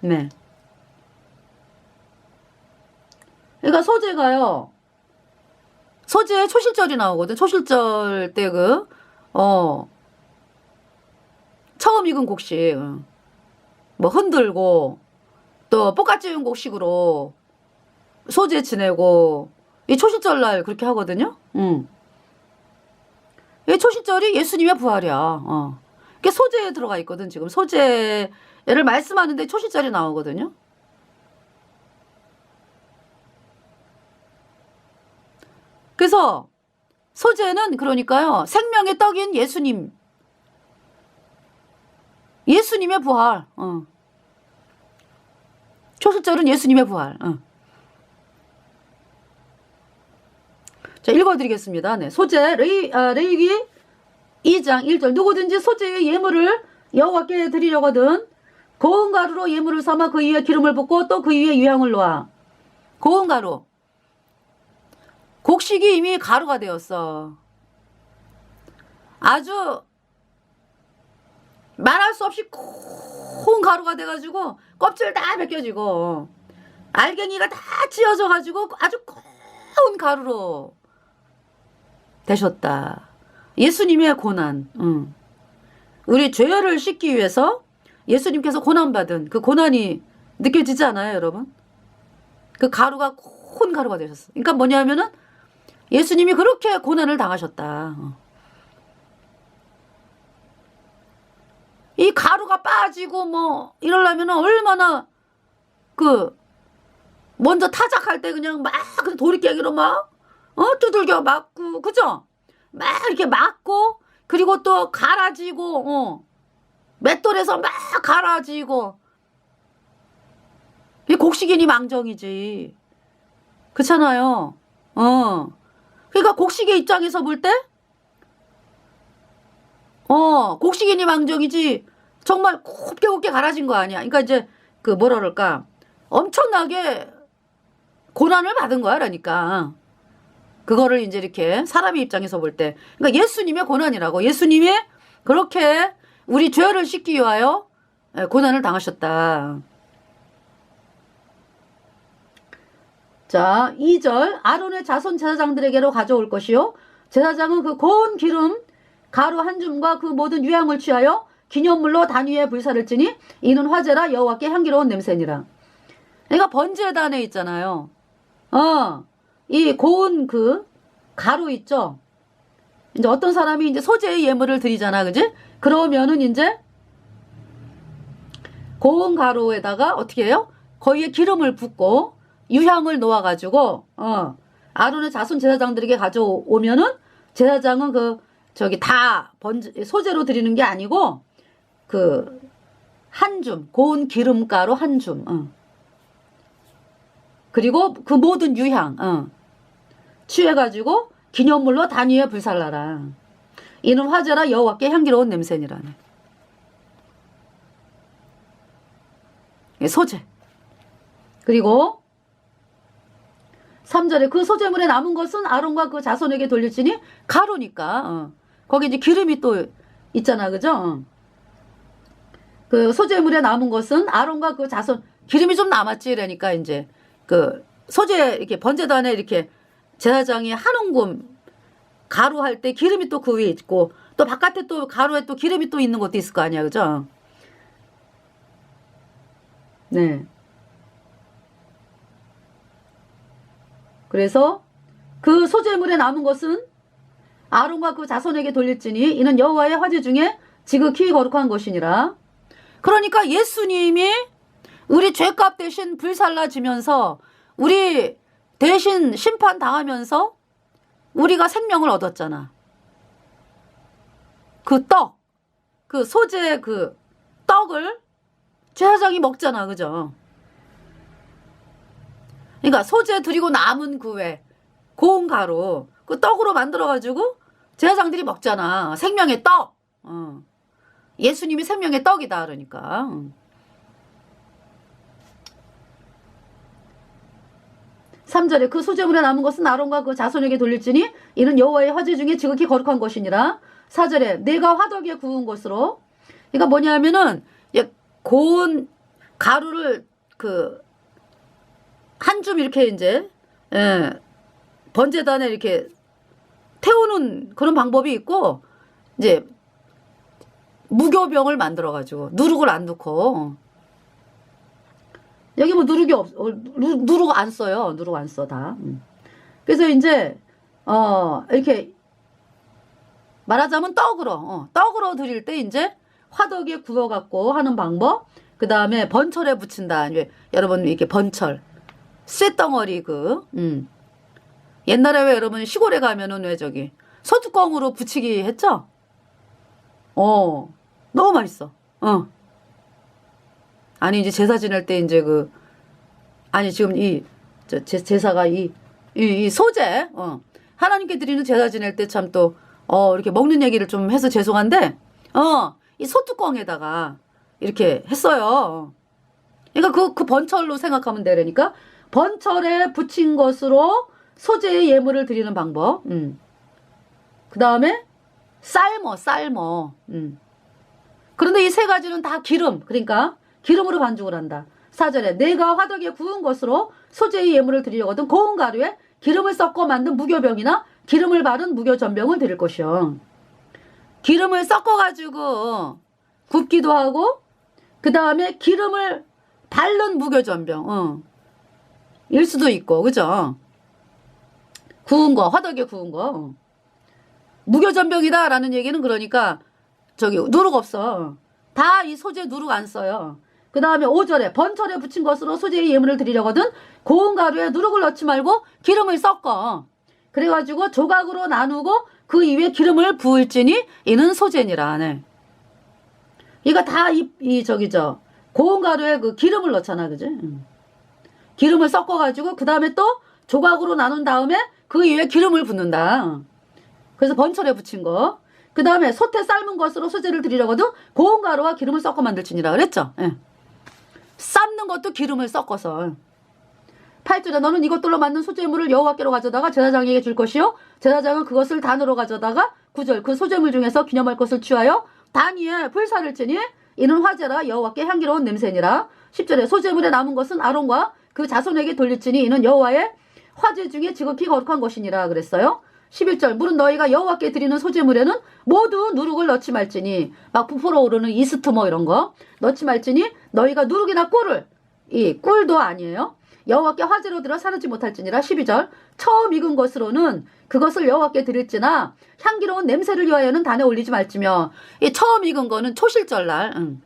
네. 그러니까 소제가요. 소재에 초실절이 나오거든. 초실절 때 처음 익은 곡식 뭐 흔들고 또 볶아 지은 곡식으로 소재 지내고 이 초실절 날 그렇게 하거든요. 이 초실절이 예수님의 부활이야. 그게 소재에 들어가 있거든. 지금 소재를 말씀하는데 초실절이 나오거든요. 그래서 소재는 그러니까요. 생명의 떡인 예수님의 부활. 초실절은 예수님의 부활. 자, 읽어드리겠습니다. 네. 소재, 레위기 2장 1절. 누구든지 소재의 예물을 여호와께 드리려거든 고운 가루로 예물을 삼아 그 위에 기름을 붓고 또 그 위에 유향을 놓아. 고운 가루. 곡식이 이미 가루가 되었어. 아주 말할 수 없이 고운 가루가 돼가지고 껍질 다 벗겨지고 알갱이가 다 찢어져가지고 아주 고운 가루로 되셨다. 예수님의 고난. 우리 죄를 씻기 위해서 예수님께서 고난받은 그 고난이 느껴지지 않아요, 여러분? 그 가루가 고운 가루가 되셨어. 그러니까 뭐냐면은 예수님이 그렇게 고난을 당하셨다. 이 가루가 빠지고 뭐 이러려면 얼마나 먼저 타작할 때 그냥 막 도리깨기로 막 두들겨 맞고 그죠? 막 이렇게 맞고 그리고 또 갈아지고 맷돌에서 막 갈아지고 이 곡식이니 망정이지. 그렇잖아요. 그러니까 곡식의 입장에서 볼 때 곡식이니 망정이지 정말 곱게 갈아진 거 아니야. 그러니까 이제 뭐라 그럴까 엄청나게 고난을 받은 거야. 그러니까 그거를 이제 이렇게 사람의 입장에서 볼 때 그러니까 예수님의 고난이라고. 예수님이 그렇게 우리 죄를 씻기 위하여 고난을 당하셨다. 자, 2절. 아론의 자손 제사장들에게로 가져올 것이요 제사장은 그 고운 기름 가루 한 줌과 그 모든 유향을 취하여 기념물로 단 위에 불사를 찌니 이는 화제라 여호와께 향기로운 냄새니라. 그러니까 번제단에 있잖아요. 이 고운 그 가루 있죠. 이제 어떤 사람이 이제 소재의 예물을 드리잖아, 그지? 그러면은 이제 고운 가루에다가 어떻게 해요? 거기에 기름을 붓고 유향을 놓아가지고 아론의 자손 제사장들에게 가져오면은 제사장은 다 소재로 드리는 게 아니고 한 줌 고운 기름가루 한 줌. 그리고 그 모든 유향 취해가지고 기념물로 단 위에 불살라라. 이는 화제라 여호와께 향기로운 냄새니라네. 소재. 그리고 3절에 그 소재물에 남은 것은 아론과 그 자손에게 돌릴지니 가루니까 거기 이제 기름이 또 있잖아, 그죠? 그 소재물에 남은 것은 아론과 그 자손 기름이 좀 남았지. 그러니까 이제 소재 이렇게 번제단에 이렇게 제사장이 한 웅금 가루 할 때 기름이 또 그 위에 있고 또 바깥에 또 가루에 또 기름이 또 있는 것도 있을 거 아니야, 그죠? 네. 그래서 그 소재물에 남은 것은 아론과 그 자손에게 돌릴지니 이는 여호와의 화제 중에 지극히 거룩한 것이니라. 그러니까 예수님이 우리 죄값 대신 불살라지면서 우리 대신 심판 당하면서 우리가 생명을 얻었잖아. 그 소재 떡을 제사장이 먹잖아, 그죠? 그러니까 소재 드리고 남은 고운 가루 그 떡으로 만들어가지고 제사장들이 먹잖아. 생명의 떡. 예수님이 생명의 떡이다 그러니까. 3절에 그 소재물에 남은 것은 아론과 그 자손에게 돌릴지니 이는 여호와의 화제 중에 지극히 거룩한 것이니라. 4절에 내가 화덕에 구운 것으로. 그러니까 뭐냐면은 고운 가루를 한 줌 이렇게 이제 번제단에 이렇게 태우는 그런 방법이 있고, 이제 무교병을 만들어가지고 누룩을 안 넣고, 여기 뭐 누룩이 누룩 안 써요. 누룩 안 써, 다. 그래서 이제, 이렇게, 말하자면 떡으로 드릴 때 이제 화덕에 구워갖고 하는 방법, 그 다음에 번철에 붙인다. 이제 여러분, 이렇게 번철. 쇳덩어리 옛날에 왜 여러분 시골에 가면은 왜 저기, 소뚜껑으로 부치기 했죠? 너무 맛있어. 아니, 이제 제사 지낼 때 이제 아니, 지금 제사가 이 소재, 하나님께 드리는 제사 지낼 때 참 또, 이렇게 먹는 얘기를 좀 해서 죄송한데, 이 소뚜껑에다가 이렇게 했어요. 그러니까 그 번철로 생각하면 되려니까, 번철에 붙인 것으로 소재의 예물을 드리는 방법, 그 다음에 삶어. 그런데 이 세 가지는 다 기름, 그러니까 기름으로 반죽을 한다. 4절에 내가 화덕에 구운 것으로 소재의 예물을 드리려거든 고운 가루에 기름을 섞어 만든 무교병이나 기름을 바른 무교전병을 드릴 것이요. 기름을 섞어가지고 굽기도 하고, 그 다음에 기름을 바른 무교전병, 일 수도 있고, 그죠? 구운 거, 화덕에 구운 거. 무교전병이다라는 얘기는 그러니까 저기 누룩 없어. 다 이 소재 누룩 안 써요. 그 다음에 5절에 번철에 붙인 것으로 소재의 예물을 드리려거든 고운 가루에 누룩을 넣지 말고 기름을 섞어. 그래가지고 조각으로 나누고 그 위에 기름을 부을지니 이는 소재니라. 네. 이거 다 고운 가루에 그 기름을 넣잖아, 그지? 기름을 섞어가지고 그 다음에 또 조각으로 나눈 다음에 그 위에 기름을 붓는다. 그래서 번철에 붙인 거. 그 다음에 솥에 삶은 것으로 소재를 드리려거든 고운 가루와 기름을 섞어 만들지니라 그랬죠. 예. 삶는 것도 기름을 섞어서. 8절에 너는 이것들로 만든 소재물을 여호와께로 가져다가 제사장에게 줄 것이요 제사장은 그것을 단으로 가져다가 9절 그 소재물 중에서 기념할 것을 취하여 단 위에 불사를 찌니 이는 화제라 여호와께 향기로운 냄새니라. 10절에 소재물에 남은 것은 아론과 그 자손에게 돌릴지니 이는 여호와의 화제 중에 지극히 거룩한 것이니라 그랬어요. 11절 물은 너희가 여호와께 드리는 소재물에는 모두 누룩을 넣지 말지니, 막 부풀어 오르는 이스트 뭐 이런 거 넣지 말지니 너희가 누룩이나 꿀을, 이 꿀도 아니에요, 여호와께 화제로 들어 사르지 못할지니라. 12절 처음 익은 것으로는 그것을 여호와께 드릴지나 향기로운 냄새를 위하여는 단에 올리지 말지며. 이 처음 익은 거는 초실절날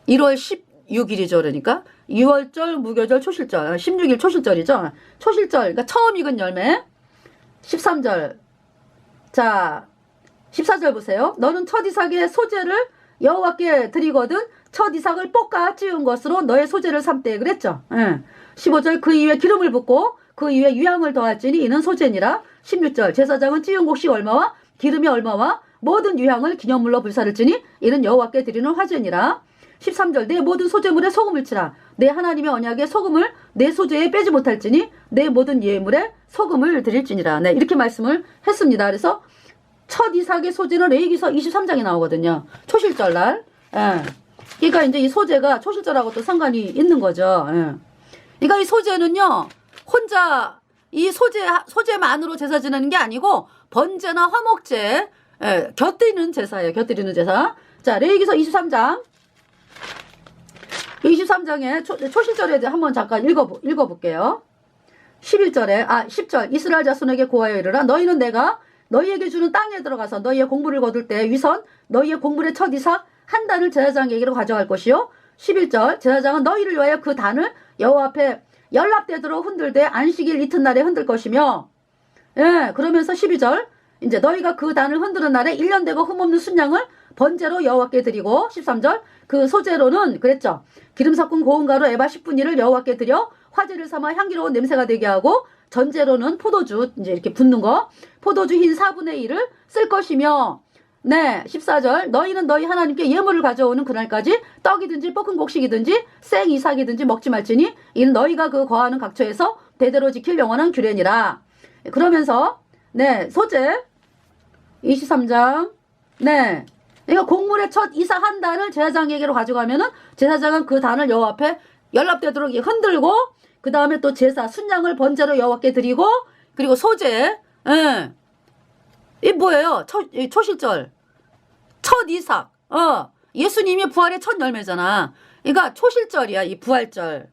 1월 16일이죠. 그러니까 6월절 무교절 초실절 16일 초실절이죠. 초실절, 그러니까 처음 익은 열매. 13절. 자, 14절 보세요. 너는 첫 이삭의 소재를 여호와께 드리거든 첫 이삭을 볶아 찌운 것으로 너의 소재를 삼되 그랬죠. 15절 그 위에 기름을 붓고 그 위에 유향을 더할지니 이는 소재니라. 16절 제사장은 찌운 곡식 얼마와 기름이 얼마와 모든 유향을 기념물로 불사를 지니 이는 여호와께 드리는 화제니라. 13절 내 모든 소재물에 소금을 치라. 내 하나님의 언약에 소금을 내 소재에 빼지 못할지니 내 모든 예물에 소금을 드릴지니라. 네, 이렇게 말씀을 했습니다. 그래서 첫 이삭의 소재는 레위기서 23장에 나오거든요. 초실절날. 그러니까 이제 이 소재가 초실절하고 또 상관이 있는 거죠. 그러니까 이 소재는요, 혼자 이 소재만으로 제사 지내는 게 아니고 번제나 화목제, 곁들이는 제사예요. 곁들이는 제사. 자, 레위기서 23장. 23장에 초실절에 한번 잠깐 읽어볼게요. 10절 이스라엘 자손에게 고하여 이르라. 너희는 내가 너희에게 주는 땅에 들어가서 너희의 곡물을 거둘 때 위선 너희의 곡물의 첫 이삭 한 단을 제사장에게로 가져갈 것이요. 11절 제사장은 너희를 위하여 그 단을 여호와 앞에 연락되도록 흔들되 안식일 이튿날에 흔들 것이며. 그러면서 12절 이제 너희가 그 단을 흔드는 날에 1년 되고 흠없는 순양을 번제로 여호와께 드리고. 13절 그 소재로는 그랬죠. 기름 섞은 고운 가루 에바 10분위를 여호와께 드려 화제를 삼아 향기로운 냄새가 되게 하고, 전제로는 포도주 이제 이렇게 붓는 거 포도주 흰 4분의 1을 쓸 것이며. 네, 14절 너희는 너희 하나님께 예물을 가져오는 그날까지 떡이든지 볶은 곡식이든지 생 이삭이든지 먹지 말지니 이는 너희가 그 거하는 각처에서 대대로 지킬 영원한 규례니라. 그러면서 네, 소재 23장. 네, 그러니까 곡물의 첫 이삭 한 단을 제사장에게로 가져가면은 제사장은 그 단을 여호와 앞에 연락되도록 흔들고, 그 다음에 또 제사 순양을 번제로 여호와께 드리고, 그리고 소재, 이 뭐예요? 이 초실절. 첫 이삭. 예수님이 부활의 첫 열매잖아. 그러니까 초실절이야, 이 부활절.